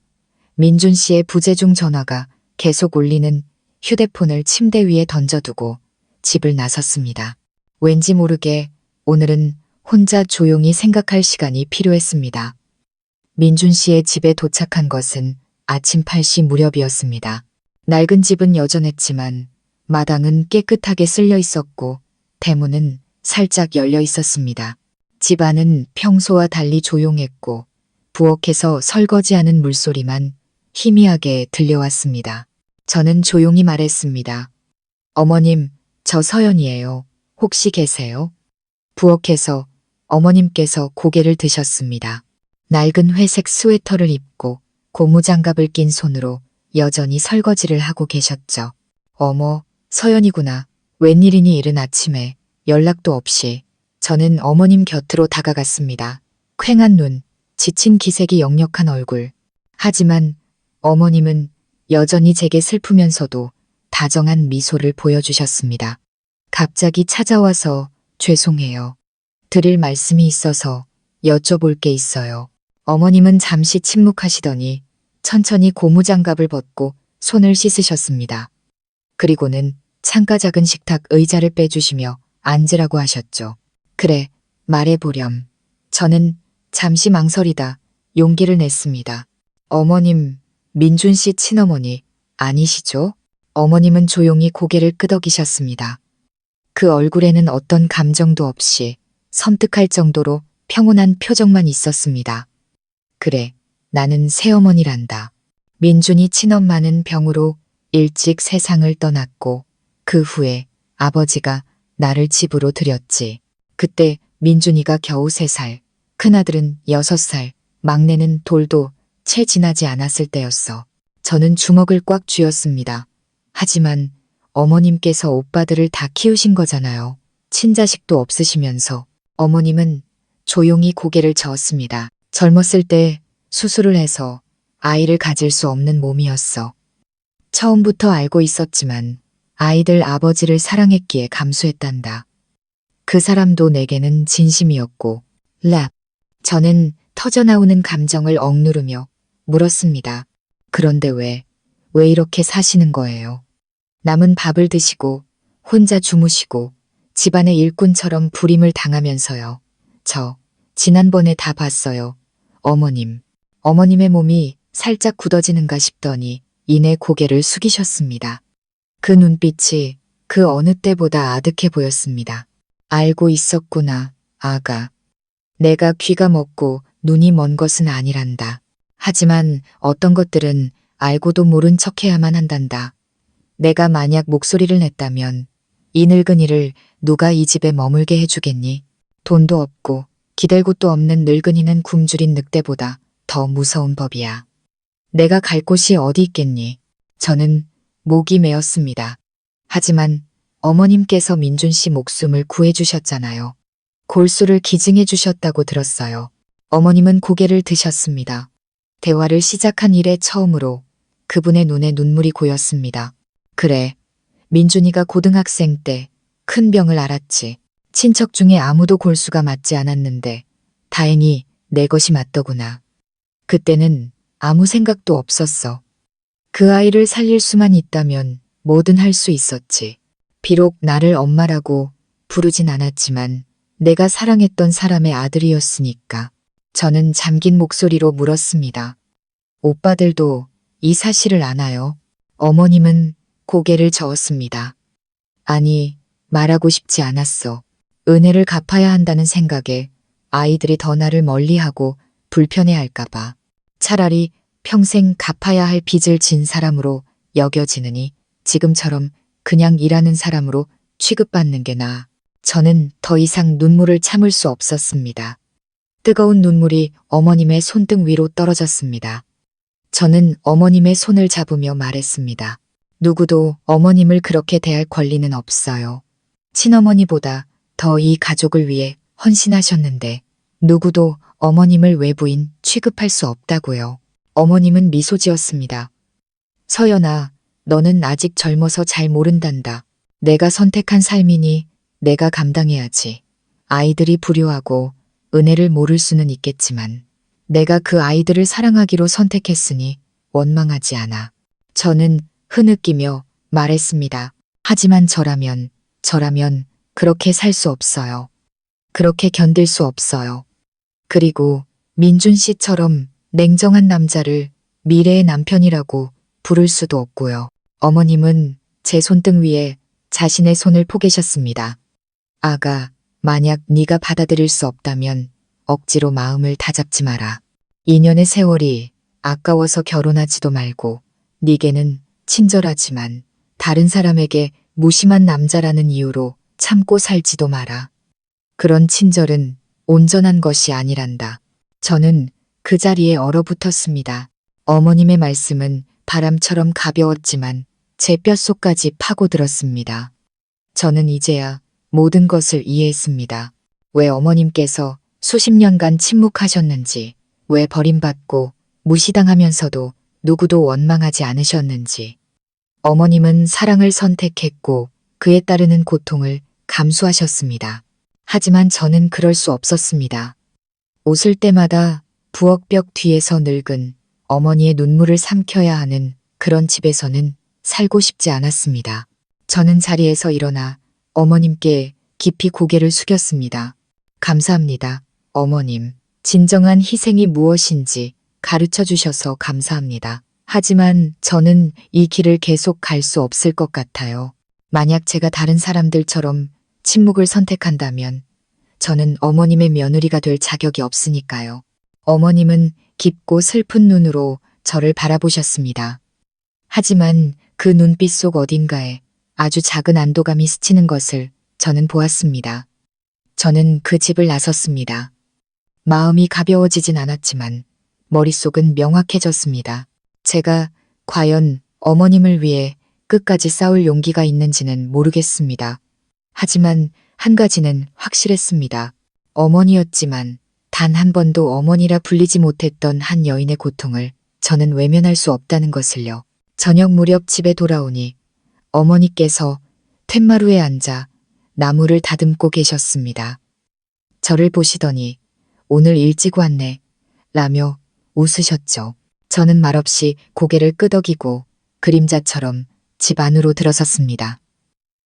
민준 씨의 부재중 전화가 계속 울리는 휴대폰을 침대 위에 던져두고 집을 나섰습니다. 왠지 모르게 오늘은 혼자 조용히 생각할 시간이 필요했습니다. 민준 씨의 집에 도착한 것은 아침 8시 무렵이었습니다. 낡은 집은 여전했지만 마당은 깨끗하게 쓸려 있었고 대문은 살짝 열려 있었습니다. 집 안은 평소와 달리 조용했고 부엌에서 설거지하는 물소리만 희미하게 들려왔습니다. 저는 조용히 말했습니다. 어머님, 저 서연이에요. 혹시 계세요? 부엌에서 어머님께서 고개를 드셨습니다. 낡은 회색 스웨터를 입고 고무장갑을 낀 손으로 여전히 설거지를 하고 계셨죠. 어머, 서연이구나. 웬일이니 이른 아침에 연락도 없이. 저는 어머님 곁으로 다가갔습니다. 퀭한 눈, 지친 기색이 역력한 얼굴. 하지만 어머님은 여전히 제게 슬프면서도 다정한 미소를 보여주셨습니다. 갑자기 찾아와서 죄송해요. 드릴 말씀이 있어서 여쭤볼 게 있어요. 어머님은 잠시 침묵하시더니 천천히 고무장갑을 벗고 손을 씻으셨습니다. 그리고는 창가 작은 식탁 의자를 빼주시며 앉으라고 하셨죠. 그래, 말해보렴. 저는 잠시 망설이다 용기를 냈습니다. 어머님, 민준 씨 친어머니 아니시죠? 어머님은 조용히 고개를 끄덕이셨습니다. 그 얼굴에는 어떤 감정도 없이 섬뜩할 정도로 평온한 표정만 있었습니다. 그래, 나는 새어머니란다. 민준이 친엄마는 병으로 일찍 세상을 떠났고 그 후에 아버지가 나를 집으로 들였지. 그때 민준이가 겨우 3살, 큰아들은 6살, 막내는 돌도 채 지나지 않았을 때였어. 저는 주먹을 꽉 쥐었습니다. 하지만 어머님께서 오빠들을 다 키우신 거잖아요. 친자식도 없으시면서 어머님은 조용히 고개를 저었습니다. 젊었을 때 수술을 해서 아이를 가질 수 없는 몸이었어. 처음부터 알고 있었지만 아이들 아버지를 사랑했기에 감수했단다. 그 사람도 내게는 진심이었고, 랍. 저는 터져나오는 감정을 억누르며 물었습니다. 그런데 왜 이렇게 사시는 거예요? 남은 밥을 드시고, 혼자 주무시고, 집안의 일꾼처럼 불임을 당하면서요. 지난번에 다 봤어요. 어머님. 어머님의 몸이 살짝 굳어지는가 싶더니 이내 고개를 숙이셨습니다. 그 눈빛이 그 어느 때보다 아득해 보였습니다. 알고 있었구나, 아가. 내가 귀가 먹고 눈이 먼 것은 아니란다. 하지만 어떤 것들은 알고도 모른 척해야만 한단다. 내가 만약 목소리를 냈다면 이 늙은이를 누가 이 집에 머물게 해주겠니? 돈도 없고 기댈 곳도 없는 늙은이는 굶주린 늑대보다 더 무서운 법이야. 내가 갈 곳이 어디 있겠니? 저는 목이 메었습니다. 하지만 어머님께서 민준 씨 목숨을 구해주셨잖아요. 골수를 기증해 주셨다고 들었어요. 어머님은 고개를 드셨습니다. 대화를 시작한 이래 처음으로 그분의 눈에 눈물이 고였습니다. 그래, 민준이가 고등학생 때 큰 병을 앓았지. 친척 중에 아무도 골수가 맞지 않았는데 다행히 내 것이 맞더구나. 그때는 아무 생각도 없었어. 그 아이를 살릴 수만 있다면 뭐든 할 수 있었지. 비록 나를 엄마라고 부르진 않았지만 내가 사랑했던 사람의 아들이었으니까. 저는 잠긴 목소리로 물었습니다. 오빠들도 이 사실을 아나요? 어머님은 고개를 저었습니다. 아니, 말하고 싶지 않았어. 은혜를 갚아야 한다는 생각에 아이들이 더 나를 멀리하고 불편해할까봐. 차라리 평생 갚아야 할 빚을 진 사람으로 여겨지느니 지금처럼 그냥 일하는 사람으로 취급받는 게 나아. 저는 더 이상 눈물을 참을 수 없었습니다. 뜨거운 눈물이 어머님의 손등 위로 떨어졌습니다. 저는 어머님의 손을 잡으며 말했습니다. 누구도 어머님을 그렇게 대할 권리는 없어요. 친어머니보다 더 이 가족을 위해 헌신하셨는데 누구도 어머님을 외부인 취급할 수 없다고요. 어머님은 미소 지었습니다. 서연아, 너는 아직 젊어서 잘 모른단다. 내가 선택한 삶이니 내가 감당해야지. 아이들이 불효하고 은혜를 모를 수는 있겠지만 내가 그 아이들을 사랑하기로 선택했으니 원망하지 않아. 저는 흐느끼며 말했습니다. 하지만 저라면 그렇게 살 수 없어요. 그렇게 견딜 수 없어요. 그리고 민준 씨처럼 냉정한 남자를 미래의 남편이라고 부를 수도 없고요. 어머님은 제 손등 위에 자신의 손을 포개셨습니다. 아가, 만약 네가 받아들일 수 없다면 억지로 마음을 다잡지 마라. 2년의 세월이 아까워서 결혼하지도 말고 네게는 친절하지만 다른 사람에게 무심한 남자라는 이유로 참고 살지도 마라. 그런 친절은 온전한 것이 아니란다. 저는 그 자리에 얼어붙었습니다. 어머님의 말씀은 바람처럼 가벼웠지만 제 뼛속까지 파고들었습니다. 저는 이제야 모든 것을 이해했습니다. 왜 어머님께서 수십 년간 침묵하셨는지, 왜 버림받고 무시당하면서도 누구도 원망하지 않으셨는지. 어머님은 사랑을 선택했고 그에 따르는 고통을 감수하셨습니다. 하지만 저는 그럴 수 없었습니다. 웃을 때마다 부엌벽 뒤에서 늙은 어머니의 눈물을 삼켜야 하는 그런 집에서는 살고 싶지 않았습니다. 저는 자리에서 일어나 어머님께 깊이 고개를 숙였습니다. 감사합니다, 어머님. 진정한 희생이 무엇인지 가르쳐 주셔서 감사합니다. 하지만 저는 이 길을 계속 갈 수 없을 것 같아요. 만약 제가 다른 사람들처럼 침묵을 선택한다면 저는 어머님의 며느리가 될 자격이 없으니까요. 어머님은 깊고 슬픈 눈으로 저를 바라보셨습니다. 하지만 그 눈빛 속 어딘가에 아주 작은 안도감이 스치는 것을 저는 보았습니다. 저는 그 집을 나섰습니다. 마음이 가벼워지진 않았지만 머릿속은 명확해졌습니다. 제가 과연 어머님을 위해 끝까지 싸울 용기가 있는지는 모르겠습니다. 하지만 한 가지는 확실했습니다. 어머니였지만 단 한 번도 어머니라 불리지 못했던 한 여인의 고통을 저는 외면할 수 없다는 것을요. 저녁 무렵 집에 돌아오니 어머니께서 툇마루에 앉아 나무를 다듬고 계셨습니다. 저를 보시더니 오늘 일찍 왔네 라며 웃으셨죠. 저는 말없이 고개를 끄덕이고 그림자처럼 집 안으로 들어섰습니다.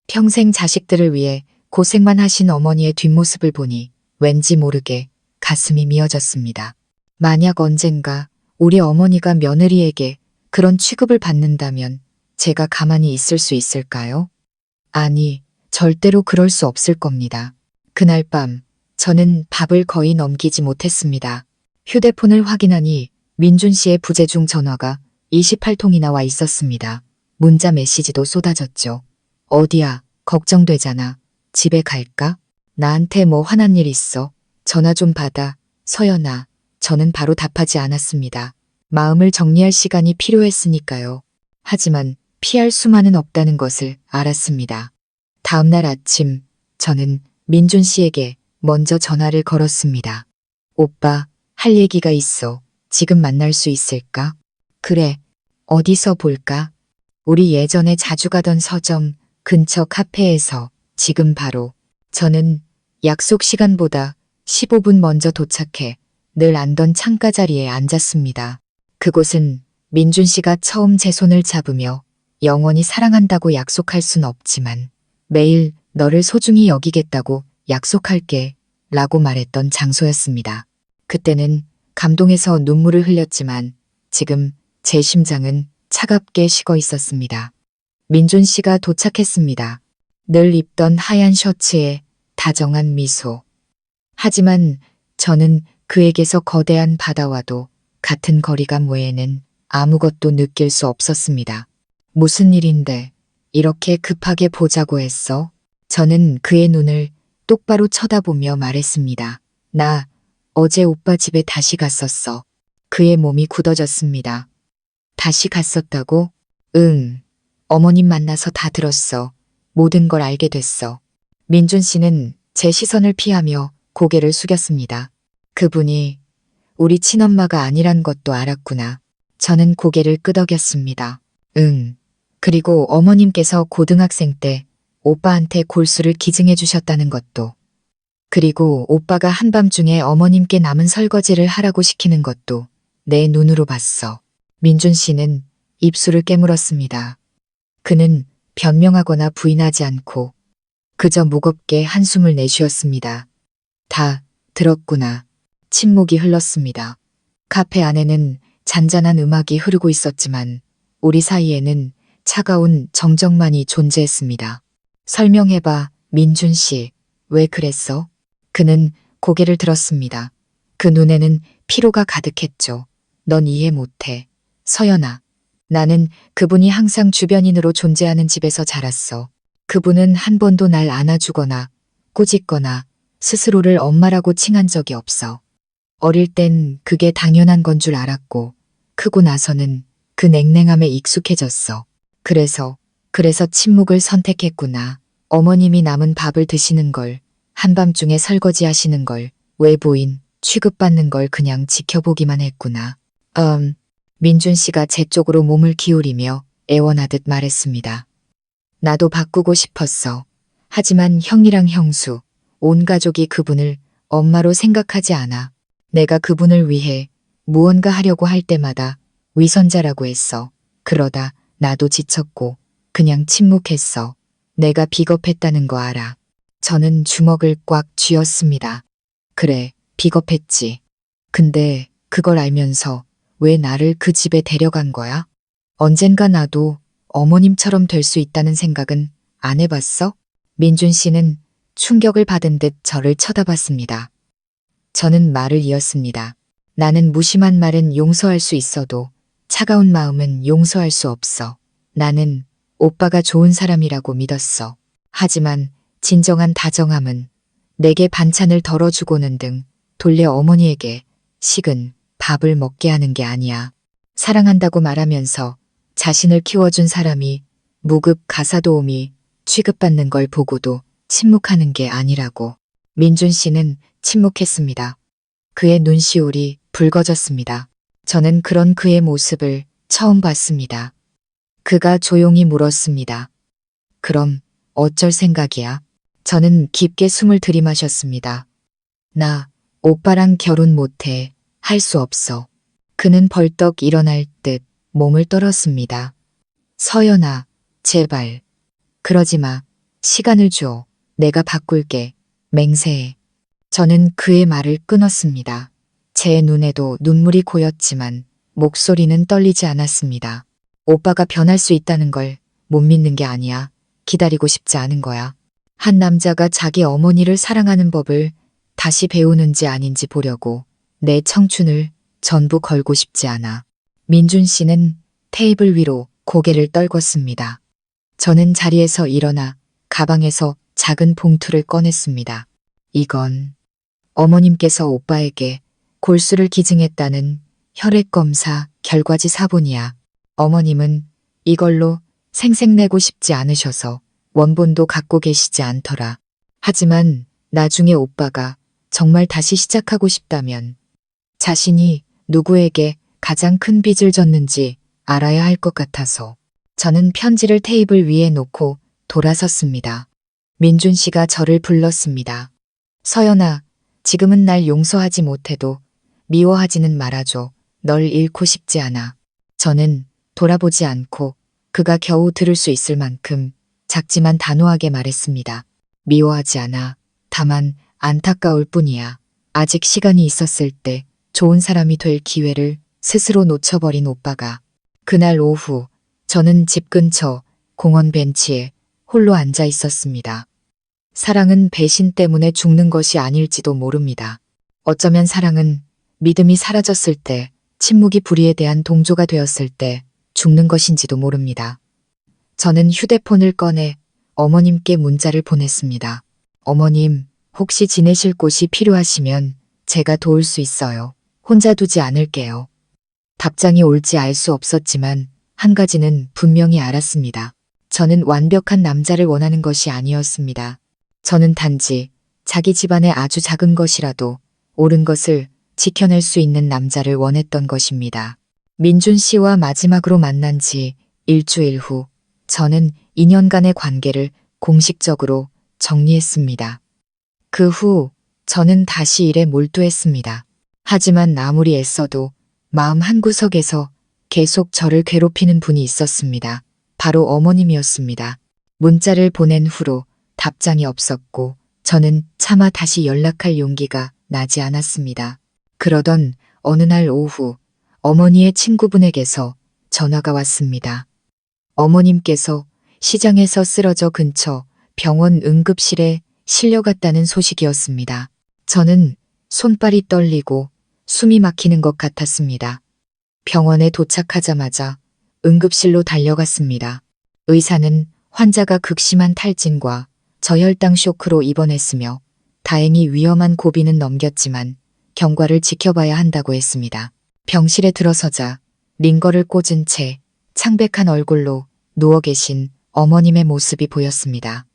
평생 자식들을 위해 고생만 하신 어머니의 뒷모습을 보니 왠지 모르게 가슴이 미어졌습니다. 만약 언젠가 우리 어머니가 며느리에게 그런 취급을 받는다면 제가 가만히 있을 수 있을까요? 아니, 절대로 그럴 수 없을 겁니다. 그날 밤 저는 밥을 거의 넘기지 못했습니다. 휴대폰을 확인하니 민준 씨의 부재중 전화가 28통이나 와 있었습니다. 문자 메시지도 쏟아졌죠. 어디야? 걱정되잖아. 집에 갈까? 나한테 뭐 화난 일 있어? 전화 좀 받아. 서연아. 저는 바로 답하지 않았습니다. 마음을 정리할 시간이 필요했으니까요. 하지만 피할 수만은 없다는 것을 알았습니다. 다음 날 아침 저는 민준 씨에게 먼저 전화를 걸었습니다. 오빠, 할 얘기가 있어. 지금 만날 수 있을까? 그래. 어디서 볼까? 우리 예전에 자주 가던 서점 근처 카페에서 지금 바로. 저는 약속 시간보다 15분 먼저 도착해 늘 앉던 창가 자리에 앉았습니다. 그곳은 민준 씨가 처음 제 손을 잡으며 영원히 사랑한다고 약속할 순 없지만 매일 너를 소중히 여기겠다고 약속할게 라고 말했던 장소였습니다. 그때는 감동해서 눈물을 흘렸지만 지금 제 심장은 차갑게 식어 있었습니다. 민준 씨가 도착했습니다. 늘 입던 하얀 셔츠에 다정한 미소. 하지만 저는 그에게서 거대한 바다와도 같은 거리감 외에는 아무것도 느낄 수 없었습니다. 무슨 일인데 이렇게 급하게 보자고 했어? 저는 그의 눈을 똑바로 쳐다보며 말했습니다. 나 어제 오빠 집에 다시 갔었어. 그의 몸이 굳어졌습니다. 다시 갔었다고? 응. 어머님 만나서 다 들었어. 모든 걸 알게 됐어. 민준 씨는 제 시선을 피하며 고개를 숙였습니다. 그분이 우리 친엄마가 아니란 것도 알았구나. 저는 고개를 끄덕였습니다. 응. 그리고 어머님께서 고등학생 때 오빠한테 골수를 기증해 주셨다는 것도. 그리고 오빠가 한밤중에 어머님께 남은 설거지를 하라고 시키는 것도 내 눈으로 봤어. 민준 씨는 입술을 깨물었습니다. 그는 변명하거나 부인하지 않고 그저 무겁게 한숨을 내쉬었습니다. 다 들었구나. 침묵이 흘렀습니다. 카페 안에는 잔잔한 음악이 흐르고 있었지만 우리 사이에는 차가운 정적만이 존재했습니다. 설명해봐, 민준 씨. 왜 그랬어? 그는 고개를 들었습니다. 그 눈에는 피로가 가득했죠. 넌 이해 못해. 서연아. 나는 그분이 항상 주변인으로 존재하는 집에서 자랐어. 그분은 한 번도 날 안아주거나 꾸짖거나 스스로를 엄마라고 칭한 적이 없어. 어릴 땐 그게 당연한 건 줄 알았고 크고 나서는 그 냉랭함에 익숙해졌어. 그래서 침묵을 선택했구나. 어머님이 남은 밥을 드시는 걸, 한밤중에 설거지 하시는 걸, 외부인 취급받는 걸 그냥 지켜보기만 했구나. 민준 씨가 제 쪽으로 몸을 기울이며 애원하듯 말했습니다. 나도 바꾸고 싶었어. 하지만 형이랑 형수, 온 가족이 그분을 엄마로 생각하지 않아. 내가 그분을 위해 무언가 하려고 할 때마다 위선자라고 했어. 그러다 나도 지쳤고 그냥 침묵했어. 내가 비겁했다는 거 알아. 저는 주먹을 꽉 쥐었습니다. 그래, 비겁했지. 근데 그걸 알면서 왜 나를 그 집에 데려간 거야? 언젠가 나도 어머님처럼 될 수 있다는 생각은 안 해봤어? 민준 씨는 충격을 받은 듯 저를 쳐다봤습니다. 저는 말을 이었습니다. 나는 무심한 말은 용서할 수 있어도 차가운 마음은 용서할 수 없어. 나는 오빠가 좋은 사람이라고 믿었어. 하지만 진정한 다정함은 내게 반찬을 덜어주고는 등 돌려 어머니에게 식은 밥을 먹게 하는 게 아니야. 사랑한다고 말하면서 자신을 키워준 사람이 무급 가사도우미 취급받는 걸 보고도 침묵하는 게 아니라고. 민준 씨는 침묵했습니다. 그의 눈시울이 붉어졌습니다. 저는 그런 그의 모습을 처음 봤습니다. 그가 조용히 물었습니다. 그럼 어쩔 생각이야? 저는 깊게 숨을 들이마셨습니다. 나 오빠랑 결혼 못해. 할 수 없어. 그는 벌떡 일어날 듯 몸을 떨었습니다. 서연아, 제발. 그러지 마. 시간을 줘. 내가 바꿀게. 맹세해. 저는 그의 말을 끊었습니다. 제 눈에도 눈물이 고였지만 목소리는 떨리지 않았습니다. 오빠가 변할 수 있다는 걸 못 믿는 게 아니야. 기다리고 싶지 않은 거야. 한 남자가 자기 어머니를 사랑하는 법을 다시 배우는지 아닌지 보려고 내 청춘을 전부 걸고 싶지 않아. 민준 씨는 테이블 위로 고개를 떨궜습니다. 저는 자리에서 일어나 가방에서 작은 봉투를 꺼냈습니다. 이건 어머님께서 오빠에게 골수를 기증했다는 혈액검사 결과지 사본이야. 어머님은 이걸로 생색내고 싶지 않으셔서 원본도 갖고 계시지 않더라. 하지만 나중에 오빠가 정말 다시 시작하고 싶다면 자신이 누구에게 가장 큰 빚을 졌는지 알아야 할 것 같아서 저는 편지를 테이블 위에 놓고 돌아섰습니다. 민준 씨가 저를 불렀습니다. 서연아, 지금은 날 용서하지 못해도 미워하지는 말아줘. 널 잃고 싶지 않아. 저는 돌아보지 않고 그가 겨우 들을 수 있을 만큼 작지만 단호하게 말했습니다. 미워하지 않아. 다만 안타까울 뿐이야. 아직 시간이 있었을 때 좋은 사람이 될 기회를 스스로 놓쳐버린 오빠가. 그날 오후 저는 집 근처 공원 벤치에 홀로 앉아 있었습니다. 사랑은 배신 때문에 죽는 것이 아닐지도 모릅니다. 어쩌면 사랑은 믿음이 사라졌을 때, 침묵이 불의에 대한 동조가 되었을 때 죽는 것인지도 모릅니다. 저는 휴대폰을 꺼내 어머님께 문자를 보냈습니다. 어머님, 혹시 지내실 곳이 필요하시면 제가 도울 수 있어요. 혼자 두지 않을게요. 답장이 올지 알 수 없었지만 한 가지는 분명히 알았습니다. 저는 완벽한 남자를 원하는 것이 아니었습니다. 저는 단지 자기 집안의 아주 작은 것이라도 옳은 것을 지켜낼 수 있는 남자를 원했던 것입니다. 민준 씨와 마지막으로 만난 지 일주일 후 저는 2년간의 관계를 공식적으로 정리했습니다. 그 후 저는 다시 일에 몰두했습니다. 하지만 아무리 애써도 마음 한구석에서 계속 저를 괴롭히는 분이 있었습니다. 바로 어머님이었습니다. 문자를 보낸 후로 답장이 없었고 저는 차마 다시 연락할 용기가 나지 않았습니다. 그러던 어느 날 오후 어머니의 친구분에게서 전화가 왔습니다. 어머님께서 시장에서 쓰러져 근처 병원 응급실에 실려갔다는 소식이었습니다. 저는 손발이 떨리고 숨이 막히는 것 같았습니다. 병원에 도착하자마자 응급실로 달려갔습니다. 의사는 환자가 극심한 탈진과 저혈당 쇼크로 입원했으며 다행히 위험한 고비는 넘겼지만 경과를 지켜봐야 한다고 했습니다. 병실에 들어서자 링거를 꽂은 채 창백한 얼굴로 누워 계신 어머님의 모습이 보였습니다.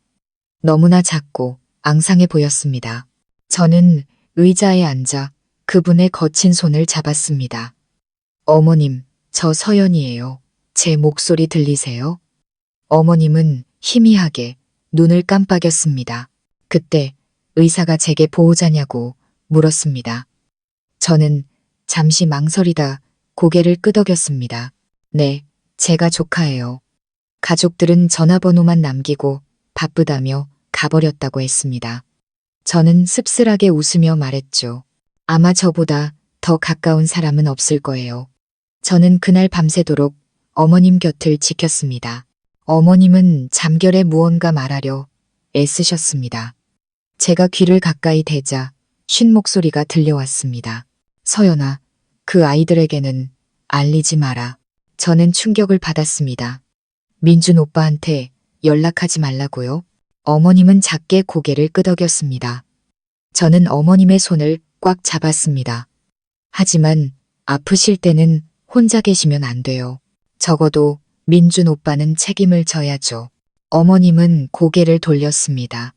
너무나 작고 앙상해 보였습니다. 저는 의자에 앉아 그분의 거친 손을 잡았습니다. 어머님, 저 서연이에요. 제 목소리 들리세요? 어머님은 희미하게 눈을 깜빡였습니다. 그때 의사가 제게 보호자냐고 물었습니다. 저는 잠시 망설이다 고개를 끄덕였습니다. 네, 제가 조카예요. 가족들은 전화번호만 남기고 바쁘다며 가버렸다고 했습니다. 저는 씁쓸하게 웃으며 말했죠. 아마 저보다 더 가까운 사람은 없을 거예요. 저는 그날 밤새도록 어머님 곁을 지켰습니다. 어머님은 잠결에 무언가 말하려 애쓰셨습니다. 제가 귀를 가까이 대자 쉰 목소리가 들려왔습니다. 서연아, 그 아이들에게는 알리지 마라. 저는 충격을 받았습니다. 민준 오빠한테 연락하지 말라고요? 어머님은 작게 고개를 끄덕였습니다. 저는 어머님의 손을 꽉 잡았습니다. 하지만 아프실 때는 혼자 계시면 안 돼요. 적어도 민준 오빠는 책임을 져야죠. 어머님은 고개를 돌렸습니다.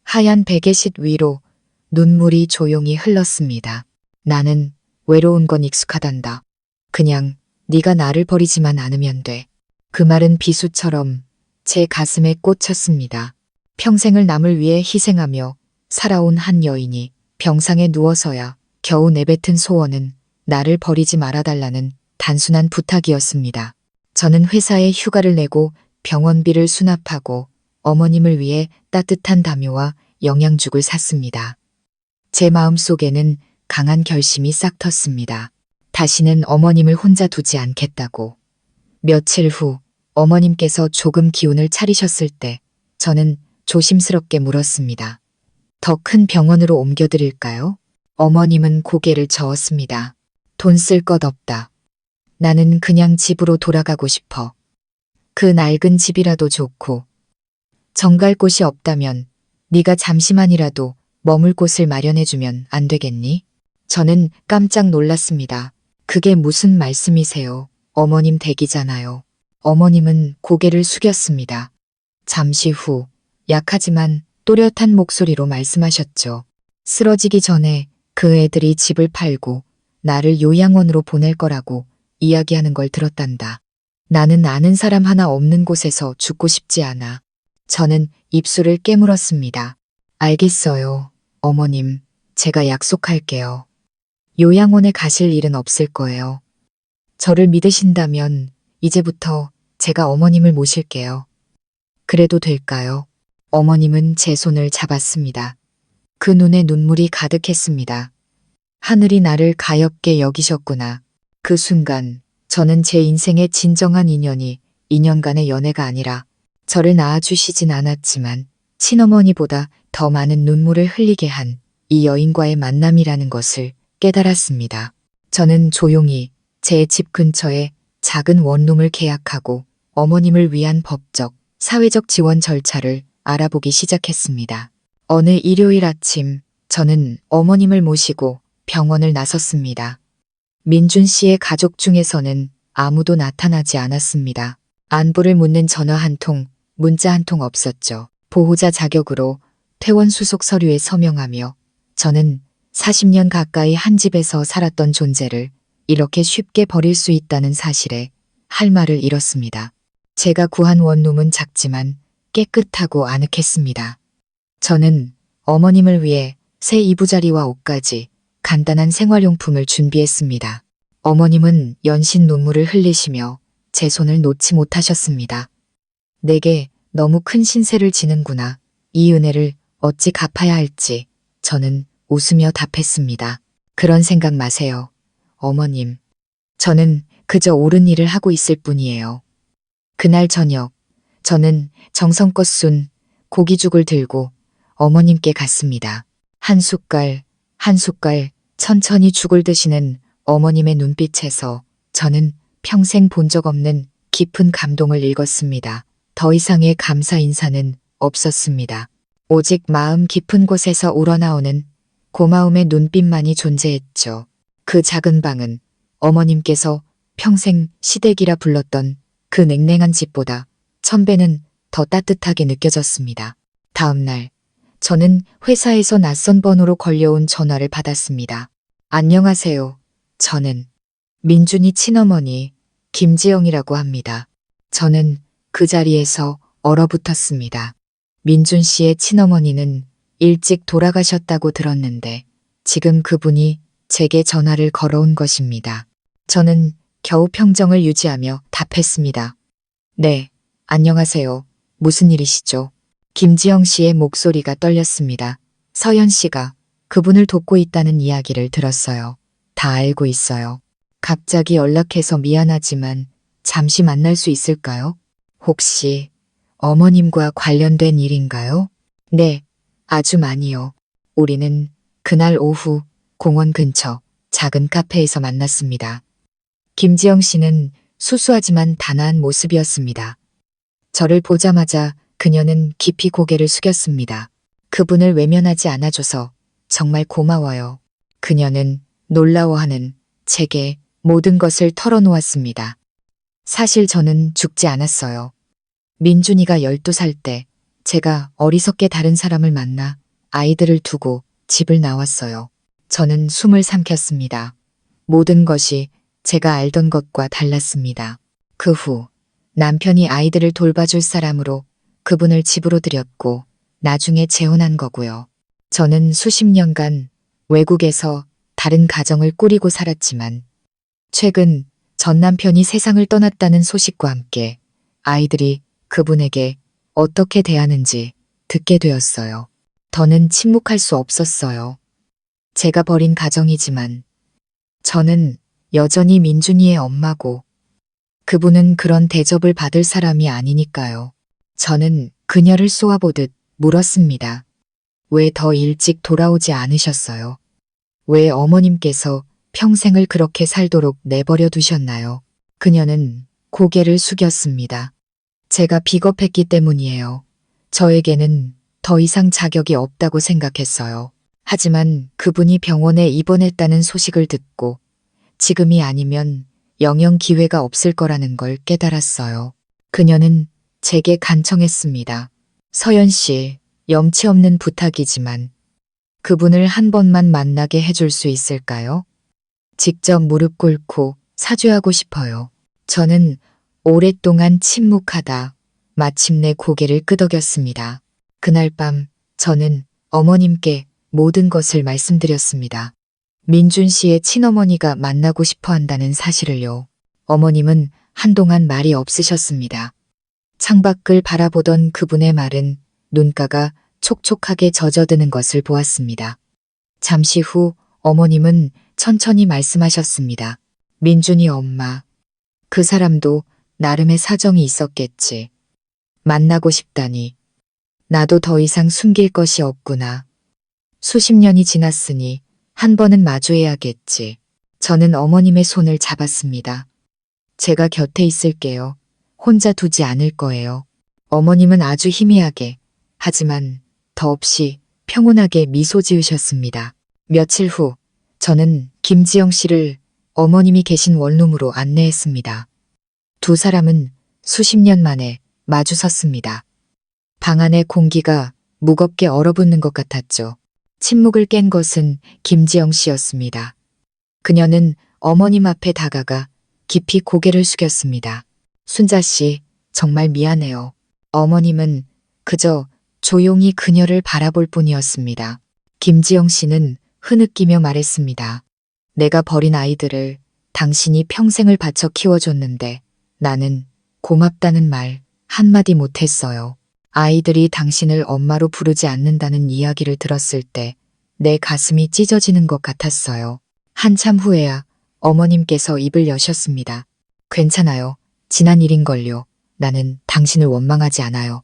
하얀 베개sit 위로 눈물이 조용히 흘렀습니다. 나는 외로운 건 익숙하단다. 그냥 네가 나를 버리지만 않으면 돼. 그 말은 비수처럼 제 가슴에 꽂혔습니다. 평생을 남을 위해 희생하며 살아온 한 여인이 병상에 누워서야 겨우 내뱉은 소원은 나를 버리지 말아달라는 단순한 부탁이었습니다. 저는 회사에 휴가를 내고 병원비를 수납하고 어머님을 위해 따뜻한 담요와 영양죽을 샀습니다. 제 마음속에는 강한 결심이 싹 텄습니다. 다시는 어머님을 혼자 두지 않겠다고. 며칠 후 어머님께서 조금 기운을 차리셨을 때 저는 조심스럽게 물었습니다. 더 큰 병원으로 옮겨드릴까요? 어머님은 고개를 저었습니다. 돈 쓸 것 없다. 나는 그냥 집으로 돌아가고 싶어. 그 낡은 집이라도 좋고. 정갈 곳이 없다면 네가 잠시만이라도 머물 곳을 마련해주면 안 되겠니? 저는 깜짝 놀랐습니다. 그게 무슨 말씀이세요? 어머님 댁이잖아요. 어머님은 고개를 숙였습니다. 잠시 후 약하지만 또렷한 목소리로 말씀하셨죠. 쓰러지기 전에 그 애들이 집을 팔고 나를 요양원으로 보낼 거라고 이야기하는 걸 들었단다. 나는 아는 사람 하나 없는 곳에서 죽고 싶지 않아. 저는 입술을 깨물었습니다. 알겠어요. 어머님, 제가 약속할게요. 요양원에 가실 일은 없을 거예요. 저를 믿으신다면 이제부터 제가 어머님을 모실게요. 그래도 될까요? 어머님은 제 손을 잡았습니다. 그 눈에 눈물이 가득했습니다. 하늘이 나를 가엾게 여기셨구나. 그 순간 저는 제 인생의 진정한 인연이 2년간의 연애가 아니라 저를 낳아주시진 않았지만 친어머니보다 더 많은 눈물을 흘리게 한 이 여인과의 만남이라는 것을 깨달았습니다. 저는 조용히 제 집 근처에 작은 원룸을 계약하고 어머님을 위한 법적, 사회적 지원 절차를 알아보기 시작했습니다. 어느 일요일 아침 저는 어머님을 모시고 병원을 나섰습니다. 민준 씨의 가족 중에서는 아무도 나타나지 않았습니다. 안부를 묻는 전화 한 통, 문자 한 통 없었죠. 보호자 자격으로 퇴원 수속 서류에 서명하며 저는 40년 가까이 한 집에서 살았던 존재를 이렇게 쉽게 버릴 수 있다는 사실에 할 말을 잃었습니다. 제가 구한 원룸은 작지만 깨끗하고 아늑했습니다. 저는 어머님을 위해 새 이부자리와 옷까지 간단한 생활용품을 준비했습니다. 어머님은 연신 눈물을 흘리시며 제 손을 놓지 못하셨습니다. 내게 너무 큰 신세를 지는구나. 이 은혜를 어찌 갚아야 할지 저는 웃으며 답했습니다. 그런 생각 마세요. 어머님. 저는 그저 옳은 일을 하고 있을 뿐이에요. 그날 저녁 저는 정성껏 쏜 고기죽을 들고 어머님께 갔습니다. 한 숟갈 한 숟갈 천천히 죽을 드시는 어머님의 눈빛에서 저는 평생 본 적 없는 깊은 감동을 읽었습니다. 더 이상의 감사 인사는 없었습니다. 오직 마음 깊은 곳에서 우러나오는 고마움의 눈빛만이 존재했죠. 그 작은 방은 어머님께서 평생 시댁이라 불렀던 그 냉랭한 집보다 1000배는 더 따뜻하게 느껴졌습니다. 다음 날 저는 회사에서 낯선 번호로 걸려온 전화를 받았습니다. 안녕하세요. 저는 민준이 친어머니 김지영이라고 합니다. 저는 그 자리에서 얼어붙었습니다. 민준 씨의 친어머니는 일찍 돌아가셨다고 들었는데 지금 그분이 제게 전화를 걸어온 것입니다. 저는 겨우 평정을 유지하며 답했습니다. 네, 안녕하세요. 무슨 일이시죠? 김지영 씨의 목소리가 떨렸습니다. 서연 씨가 그분을 돕고 있다는 이야기를 들었어요. 다 알고 있어요. 갑자기 연락해서 미안하지만 잠시 만날 수 있을까요? 혹시 어머님과 관련된 일인가요? 네, 아주 많이요. 우리는 그날 오후 공원 근처 작은 카페에서 만났습니다. 김지영 씨는 수수하지만 단아한 모습이었습니다. 저를 보자마자 그녀는 깊이 고개를 숙였습니다. 그분을 외면하지 않아줘서 정말 고마워요. 그녀는 놀라워하는 제게 모든 것을 털어놓았습니다. 사실 저는 죽지 않았어요. 민준이가 12살 때 제가 어리석게 다른 사람을 만나 아이들을 두고 집을 나왔어요. 저는 숨을 삼켰습니다. 모든 것이 제가 알던 것과 달랐습니다. 그 후 남편이 아이들을 돌봐줄 사람으로 그분을 집으로 들였고 나중에 재혼한 거고요. 저는 수십 년간 외국에서 다른 가정을 꾸리고 살았지만 최근 전 남편이 세상을 떠났다는 소식과 함께 아이들이 그분에게 어떻게 대하는지 듣게 되었어요. 더는 침묵할 수 없었어요. 제가 버린 가정이지만 저는 여전히 민준이의 엄마고 그분은 그런 대접을 받을 사람이 아니니까요. 저는 그녀를 쏘아보듯 물었습니다. 왜 더 일찍 돌아오지 않으셨어요? 왜 어머님께서 평생을 그렇게 살도록 내버려 두셨나요? 그녀는 고개를 숙였습니다. 제가 비겁했기 때문이에요. 저에게는 더 이상 자격이 없다고 생각했어요. 하지만 그분이 병원에 입원했다는 소식을 듣고 지금이 아니면 영영 기회가 없을 거라는 걸 깨달았어요. 그녀는 제게 간청했습니다. 서연 씨, 염치 없는 부탁이지만 그분을 한 번만 만나게 해줄 수 있을까요? 직접 무릎 꿇고 사죄하고 싶어요. 저는 오랫동안 침묵하다 마침내 고개를 끄덕였습니다. 그날 밤 저는 어머님께 모든 것을 말씀드렸습니다. 민준 씨의 친어머니가 만나고 싶어 한다는 사실을요. 어머님은 한동안 말이 없으셨습니다. 창밖을 바라보던 그분의 말은 눈가가 촉촉하게 젖어드는 것을 보았습니다. 잠시 후 어머님은 천천히 말씀하셨습니다. 민준이 엄마, 그 사람도 나름의 사정이 있었겠지. 만나고 싶다니. 나도 더 이상 숨길 것이 없구나. 수십 년이 지났으니 한 번은 마주해야겠지. 저는 어머님의 손을 잡았습니다. 제가 곁에 있을게요. 혼자 두지 않을 거예요. 어머님은 아주 희미하게, 하지만 더없이 평온하게 미소 지으셨습니다. 며칠 후 저는 김지영 씨를 어머님이 계신 원룸으로 안내했습니다. 두 사람은 수십 년 만에 마주 섰습니다. 방 안의 공기가 무겁게 얼어붙는 것 같았죠. 침묵을 깬 것은 김지영 씨였습니다. 그녀는 어머님 앞에 다가가 깊이 고개를 숙였습니다. 순자 씨, 정말 미안해요. 어머님은 그저 조용히 그녀를 바라볼 뿐이었습니다. 김지영 씨는 흐느끼며 말했습니다. 내가 버린 아이들을 당신이 평생을 바쳐 키워줬는데 나는 고맙다는 말 한마디 못했어요. 아이들이 당신을 엄마로 부르지 않는다는 이야기를 들었을 때 내 가슴이 찢어지는 것 같았어요. 한참 후에야 어머님께서 입을 여셨습니다. 괜찮아요. 지난 일인걸요. 나는 당신을 원망하지 않아요.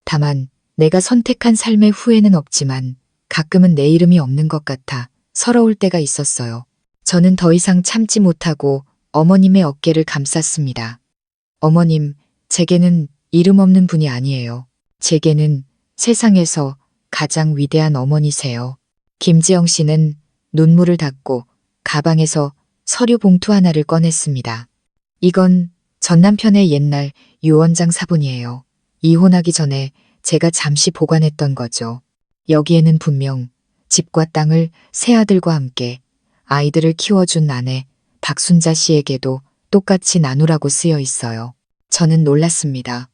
다만 내가 선택한 삶의 후회는 없지만 가끔은 내 이름이 없는 것 같아 서러울 때가 있었어요. 저는 더 이상 참지 못하고 어머님의 어깨를 감쌌습니다. 어머님, 제게는 이름 없는 분이 아니에요. 제게는 세상에서 가장 위대한 어머니세요. 김지영 씨는 눈물을 닦고 가방에서 서류 봉투 하나를 꺼냈습니다. 이건 전 남편의 옛날 유언장 사본이에요. 이혼하기 전에 제가 잠시 보관했던 거죠. 여기에는 분명 집과 땅을 세 아들과 함께 아이들을 키워준 아내 박순자 씨에게도 똑같이 나누라고 쓰여 있어요. 저는 놀랐습니다.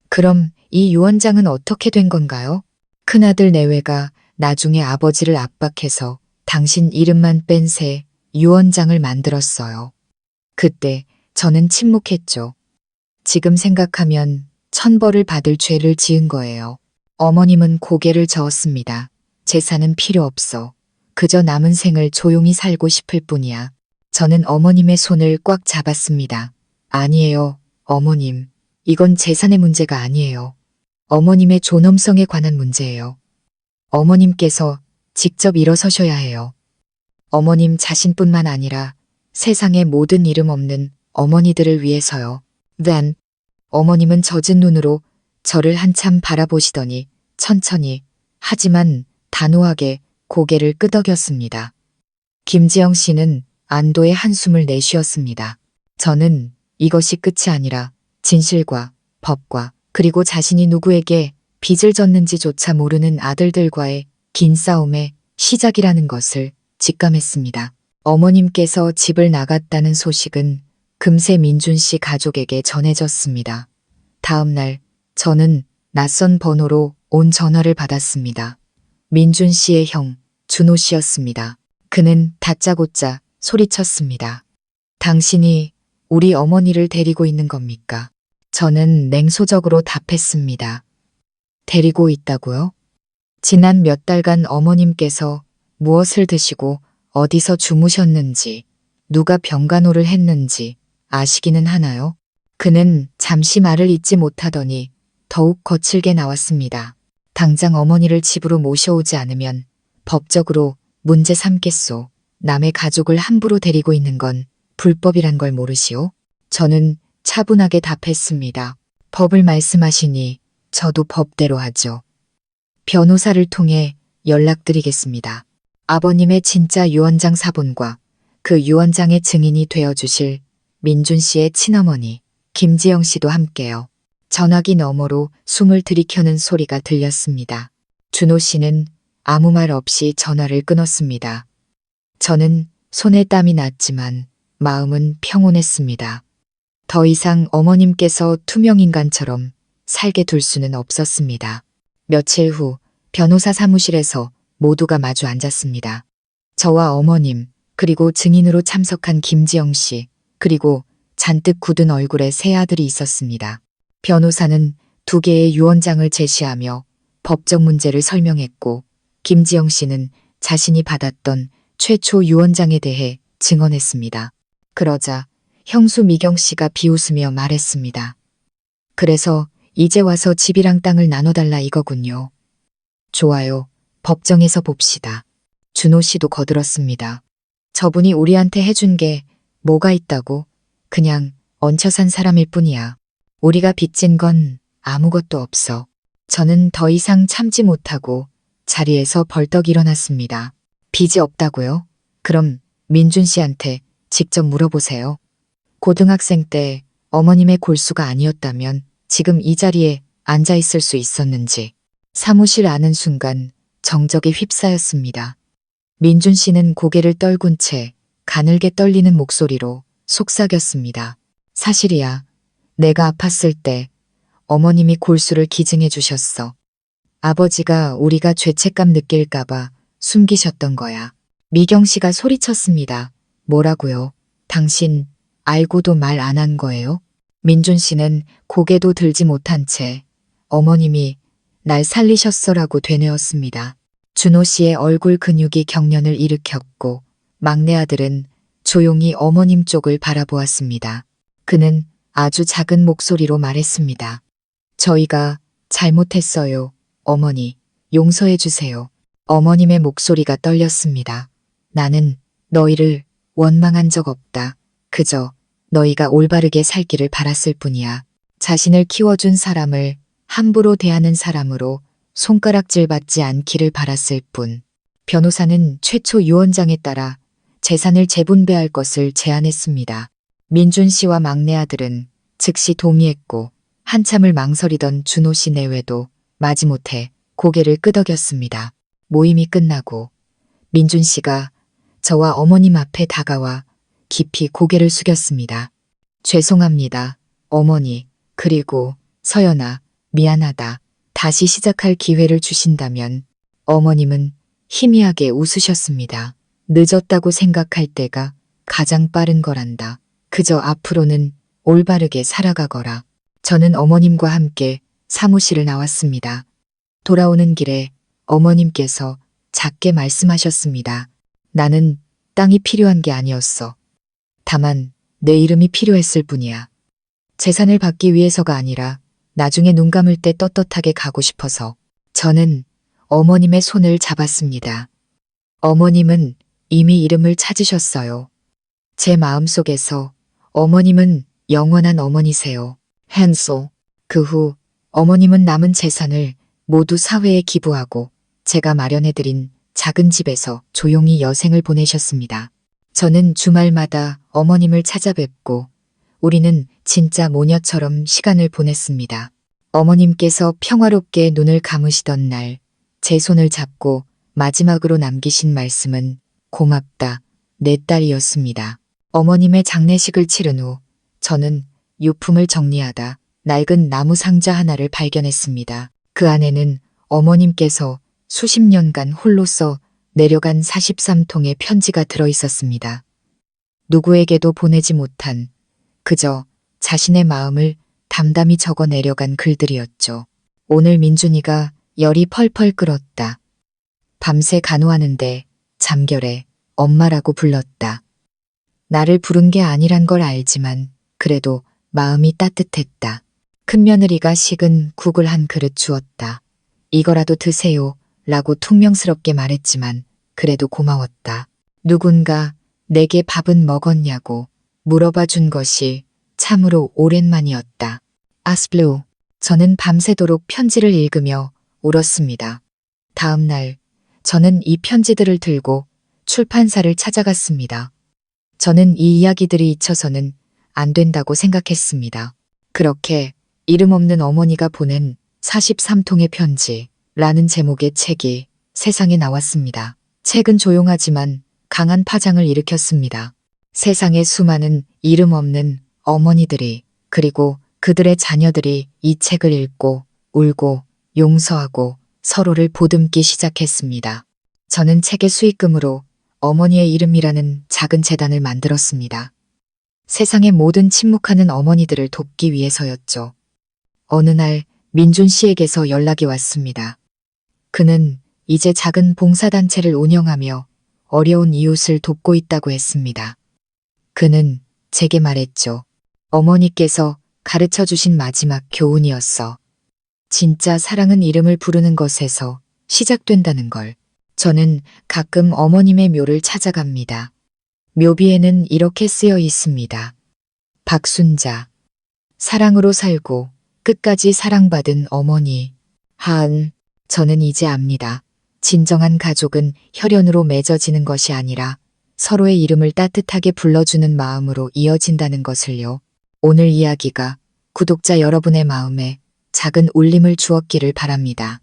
그럼 이 유언장은 어떻게 된 건가요? 큰아들 내외가 나중에 아버지를 압박해서 당신 이름만 뺀 새 유언장을 만들었어요. 그때 저는 침묵했죠. 지금 생각하면 천벌을 받을 죄를 지은 거예요. 어머님은 고개를 저었습니다. 재산은 필요 없어. 그저 남은 생을 조용히 살고 싶을 뿐이야. 저는 어머님의 손을 꽉 잡았습니다. 아니에요, 어머님. 이건 재산의 문제가 아니에요. 어머님의 존엄성에 관한 문제예요. 어머님께서 직접 일어서셔야 해요. 어머님 자신뿐만 아니라 세상의 모든 이름 없는 어머니들을 위해서요. Then, 어머님은 젖은 눈으로 저를 한참 바라보시더니 천천히 하지만 단호하게 고개를 끄덕였습니다. 김지영 씨는 안도의 한숨을 내쉬었습니다. 저는 이것이 끝이 아니라 진실과 법과 그리고 자신이 누구에게 빚을 졌는지조차 모르는 아들들과의 긴 싸움의 시작이라는 것을 직감했습니다. 어머님께서 집을 나갔다는 소식은 금세 민준 씨 가족에게 전해졌습니다. 다음 날 저는 낯선 번호로 온 전화를 받았습니다. 민준 씨의 형, 준호 씨였습니다. 그는 다짜고짜 소리쳤습니다. 당신이 우리 어머니를 데리고 있는 겁니까? 저는 냉소적으로 답했습니다. 데리고 있다고요? 지난 몇 달간 어머님께서 무엇을 드시고 어디서 주무셨는지, 누가 병간호를 했는지 아시기는 하나요? 그는 잠시 말을 잇지 못하더니 더욱 거칠게 나왔습니다. 당장 어머니를 집으로 모셔오지 않으면 법적으로 문제 삼겠소. 남의 가족을 함부로 데리고 있는 건 불법이란 걸 모르시오? 저는 차분하게 답했습니다. 법을 말씀하시니 저도 법대로 하죠. 변호사를 통해 연락드리겠습니다. 아버님의 진짜 유언장 사본과 그 유언장의 증인이 되어주실 민준 씨의 친어머니 김지영 씨도 함께요. 전화기 너머로 숨을 들이켜는 소리가 들렸습니다. 준호 씨는 아무 말 없이 전화를 끊었습니다. 저는 손에 땀이 났지만 마음은 평온했습니다. 더 이상 어머님께서 투명인간처럼 살게 둘 수는 없었습니다. 며칠 후 변호사 사무실에서 모두가 마주 앉았습니다. 저와 어머님, 그리고 증인으로 참석한 김지영 씨, 그리고 잔뜩 굳은 얼굴의 세 아들이 있었습니다. 변호사는 2개의 유언장을 제시하며 법적 문제를 설명했고, 김지영 씨는 자신이 받았던 최초 유언장에 대해 증언했습니다. 그러자 형수 미경 씨가 비웃으며 말했습니다. 그래서 이제 와서 집이랑 땅을 나눠달라 이거군요. 좋아요. 법정에서 봅시다. 준호 씨도 거들었습니다. 저분이 우리한테 해준 게 뭐가 있다고? 그냥 얹혀 산 사람일 뿐이야. 우리가 빚진 건 아무것도 없어. 저는 더 이상 참지 못하고 자리에서 벌떡 일어났습니다. 빚이 없다고요? 그럼 민준 씨한테 직접 물어보세요. 고등학생 때 어머님의 골수가 아니었다면 지금 이 자리에 앉아 있을 수 있었는지. 사무실 아는 순간 정적이 휩싸였습니다. 민준 씨는 고개를 떨군 채 가늘게 떨리는 목소리로 속삭였습니다. 사실이야. 내가 아팠을 때 어머님이 골수를 기증해 주셨어. 아버지가 우리가 죄책감 느낄까봐 숨기셨던 거야. 미경 씨가 소리쳤습니다. 뭐라고요? 당신 알고도 말 안 한 거예요? 민준 씨는 고개도 들지 못한 채 어머님이 날 살리셨어라고 되뇌었습니다. 준호 씨의 얼굴 근육이 경련을 일으켰고 막내 아들은 조용히 어머님 쪽을 바라보았습니다. 그는 아주 작은 목소리로 말했습니다. 저희가 잘못했어요. 어머니, 용서해 주세요. 어머님의 목소리가 떨렸습니다. 나는 너희를 원망한 적 없다. 그저 너희가 올바르게 살기를 바랐을 뿐이야. 자신을 키워준 사람을 함부로 대하는 사람으로 손가락질 받지 않기를 바랐을 뿐. 변호사는 최초 유언장에 따라 재산을 재분배할 것을 제안했습니다. 민준 씨와 막내 아들은 즉시 동의했고 한참을 망설이던 준호 씨 내외도 마지못해 고개를 끄덕였습니다. 모임이 끝나고 민준 씨가 저와 어머님 앞에 다가와 깊이 고개를 숙였습니다. 죄송합니다. 어머니, 그리고 서연아, 미안하다. 다시 시작할 기회를 주신다면. 어머님은 희미하게 웃으셨습니다. 늦었다고 생각할 때가 가장 빠른 거란다. 그저 앞으로는 올바르게 살아가거라. 저는 어머님과 함께 사무실을 나왔습니다. 돌아오는 길에 어머님께서 작게 말씀하셨습니다. 나는 땅이 필요한 게 아니었어. 다만 내 이름이 필요했을 뿐이야. 재산을 받기 위해서가 아니라 나중에 눈 감을 때 떳떳하게 가고 싶어서. 저는 어머님의 손을 잡았습니다. 어머님은 이미 이름을 찾으셨어요. 제 마음속에서 어머님은 영원한 어머니세요. 헨소. 그 후 어머님은 남은 재산을 모두 사회에 기부하고 제가 마련해드린 작은 집에서 조용히 여생을 보내셨습니다. 저는 주말마다 어머님을 찾아뵙고 우리는 진짜 모녀처럼 시간을 보냈습니다. 어머님께서 평화롭게 눈을 감으시던 날, 제 손을 잡고 마지막으로 남기신 말씀은 고맙다, 내 딸이었습니다. 어머님의 장례식을 치른 후 저는 유품을 정리하다 낡은 나무 상자 하나를 발견했습니다. 그 안에는 어머님께서 수십 년간 홀로써 내려간 43통의 편지가 들어 있었습니다. 누구에게도 보내지 못한 그저 자신의 마음을 담담히 적어 내려간 글들이었죠. 오늘 민준이가 열이 펄펄 끓었다. 밤새 간호하는데 잠결에 엄마라고 불렀다. 나를 부른 게 아니란 걸 알지만 그래도 마음이 따뜻했다. 큰며느리가 식은 국을 한 그릇 주었다. 이거라도 드세요 라고 퉁명스럽게 말했지만 그래도 고마웠다. 누군가 내게 밥은 먹었냐고 물어봐 준 것이 참으로 오랜만이었다. 아스블루. 저는 밤새도록 편지를 읽으며 울었습니다. 다음 날 저는 이 편지들을 들고 출판사를 찾아갔습니다. 저는 이 이야기들이 잊혀서는 안 된다고 생각했습니다. 그렇게 이름 없는 어머니가 보낸 43통의 편지라는 제목의 책이 세상에 나왔습니다. 책은 조용하지만 강한 파장을 일으켰습니다. 세상에 수많은 이름 없는 어머니들이 그리고 그들의 자녀들이 이 책을 읽고 울고 용서하고 서로를 보듬기 시작했습니다. 저는 책의 수익금으로 어머니의 이름이라는 작은 재단을 만들었습니다. 세상의 모든 침묵하는 어머니들을 돕기 위해서였죠. 어느 날 민준 씨에게서 연락이 왔습니다. 그는 이제 작은 봉사단체를 운영하며 어려운 이웃을 돕고 있다고 했습니다. 그는 제게 말했죠. 어머니께서 가르쳐 주신 마지막 교훈이었어. 진짜 사랑은 이름을 부르는 것에서 시작된다는 걸. 저는 가끔 어머님의 묘를 찾아갑니다. 묘비에는 이렇게 쓰여 있습니다. 박순자. 사랑으로 살고 끝까지 사랑받은 어머니. 하은. 저는 이제 압니다. 진정한 가족은 혈연으로 맺어지는 것이 아니라 서로의 이름을 따뜻하게 불러주는 마음으로 이어진다는 것을요. 오늘 이야기가 구독자 여러분의 마음에 작은 울림을 주었기를 바랍니다.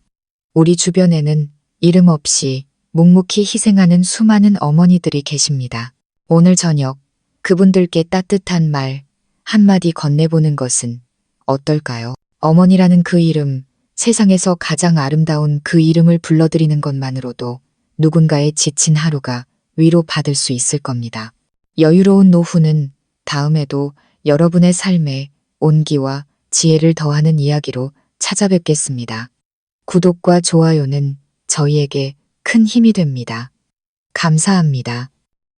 우리 주변에는 이름 없이 묵묵히 희생하는 수많은 어머니들이 계십니다. 오늘 저녁 그분들께 따뜻한 말 한마디 건네보는 것은 어떨까요? 어머니라는 그 이름, 세상에서 가장 아름다운 그 이름을 불러드리는 것만으로도 누군가의 지친 하루가 위로받을 수 있을 겁니다. 여유로운 노후는 다음에도 여러분의 삶에 온기와 지혜를 더하는 이야기로 찾아뵙겠습니다. 구독과 좋아요는 저희에게 큰 힘이 됩니다. 감사합니다.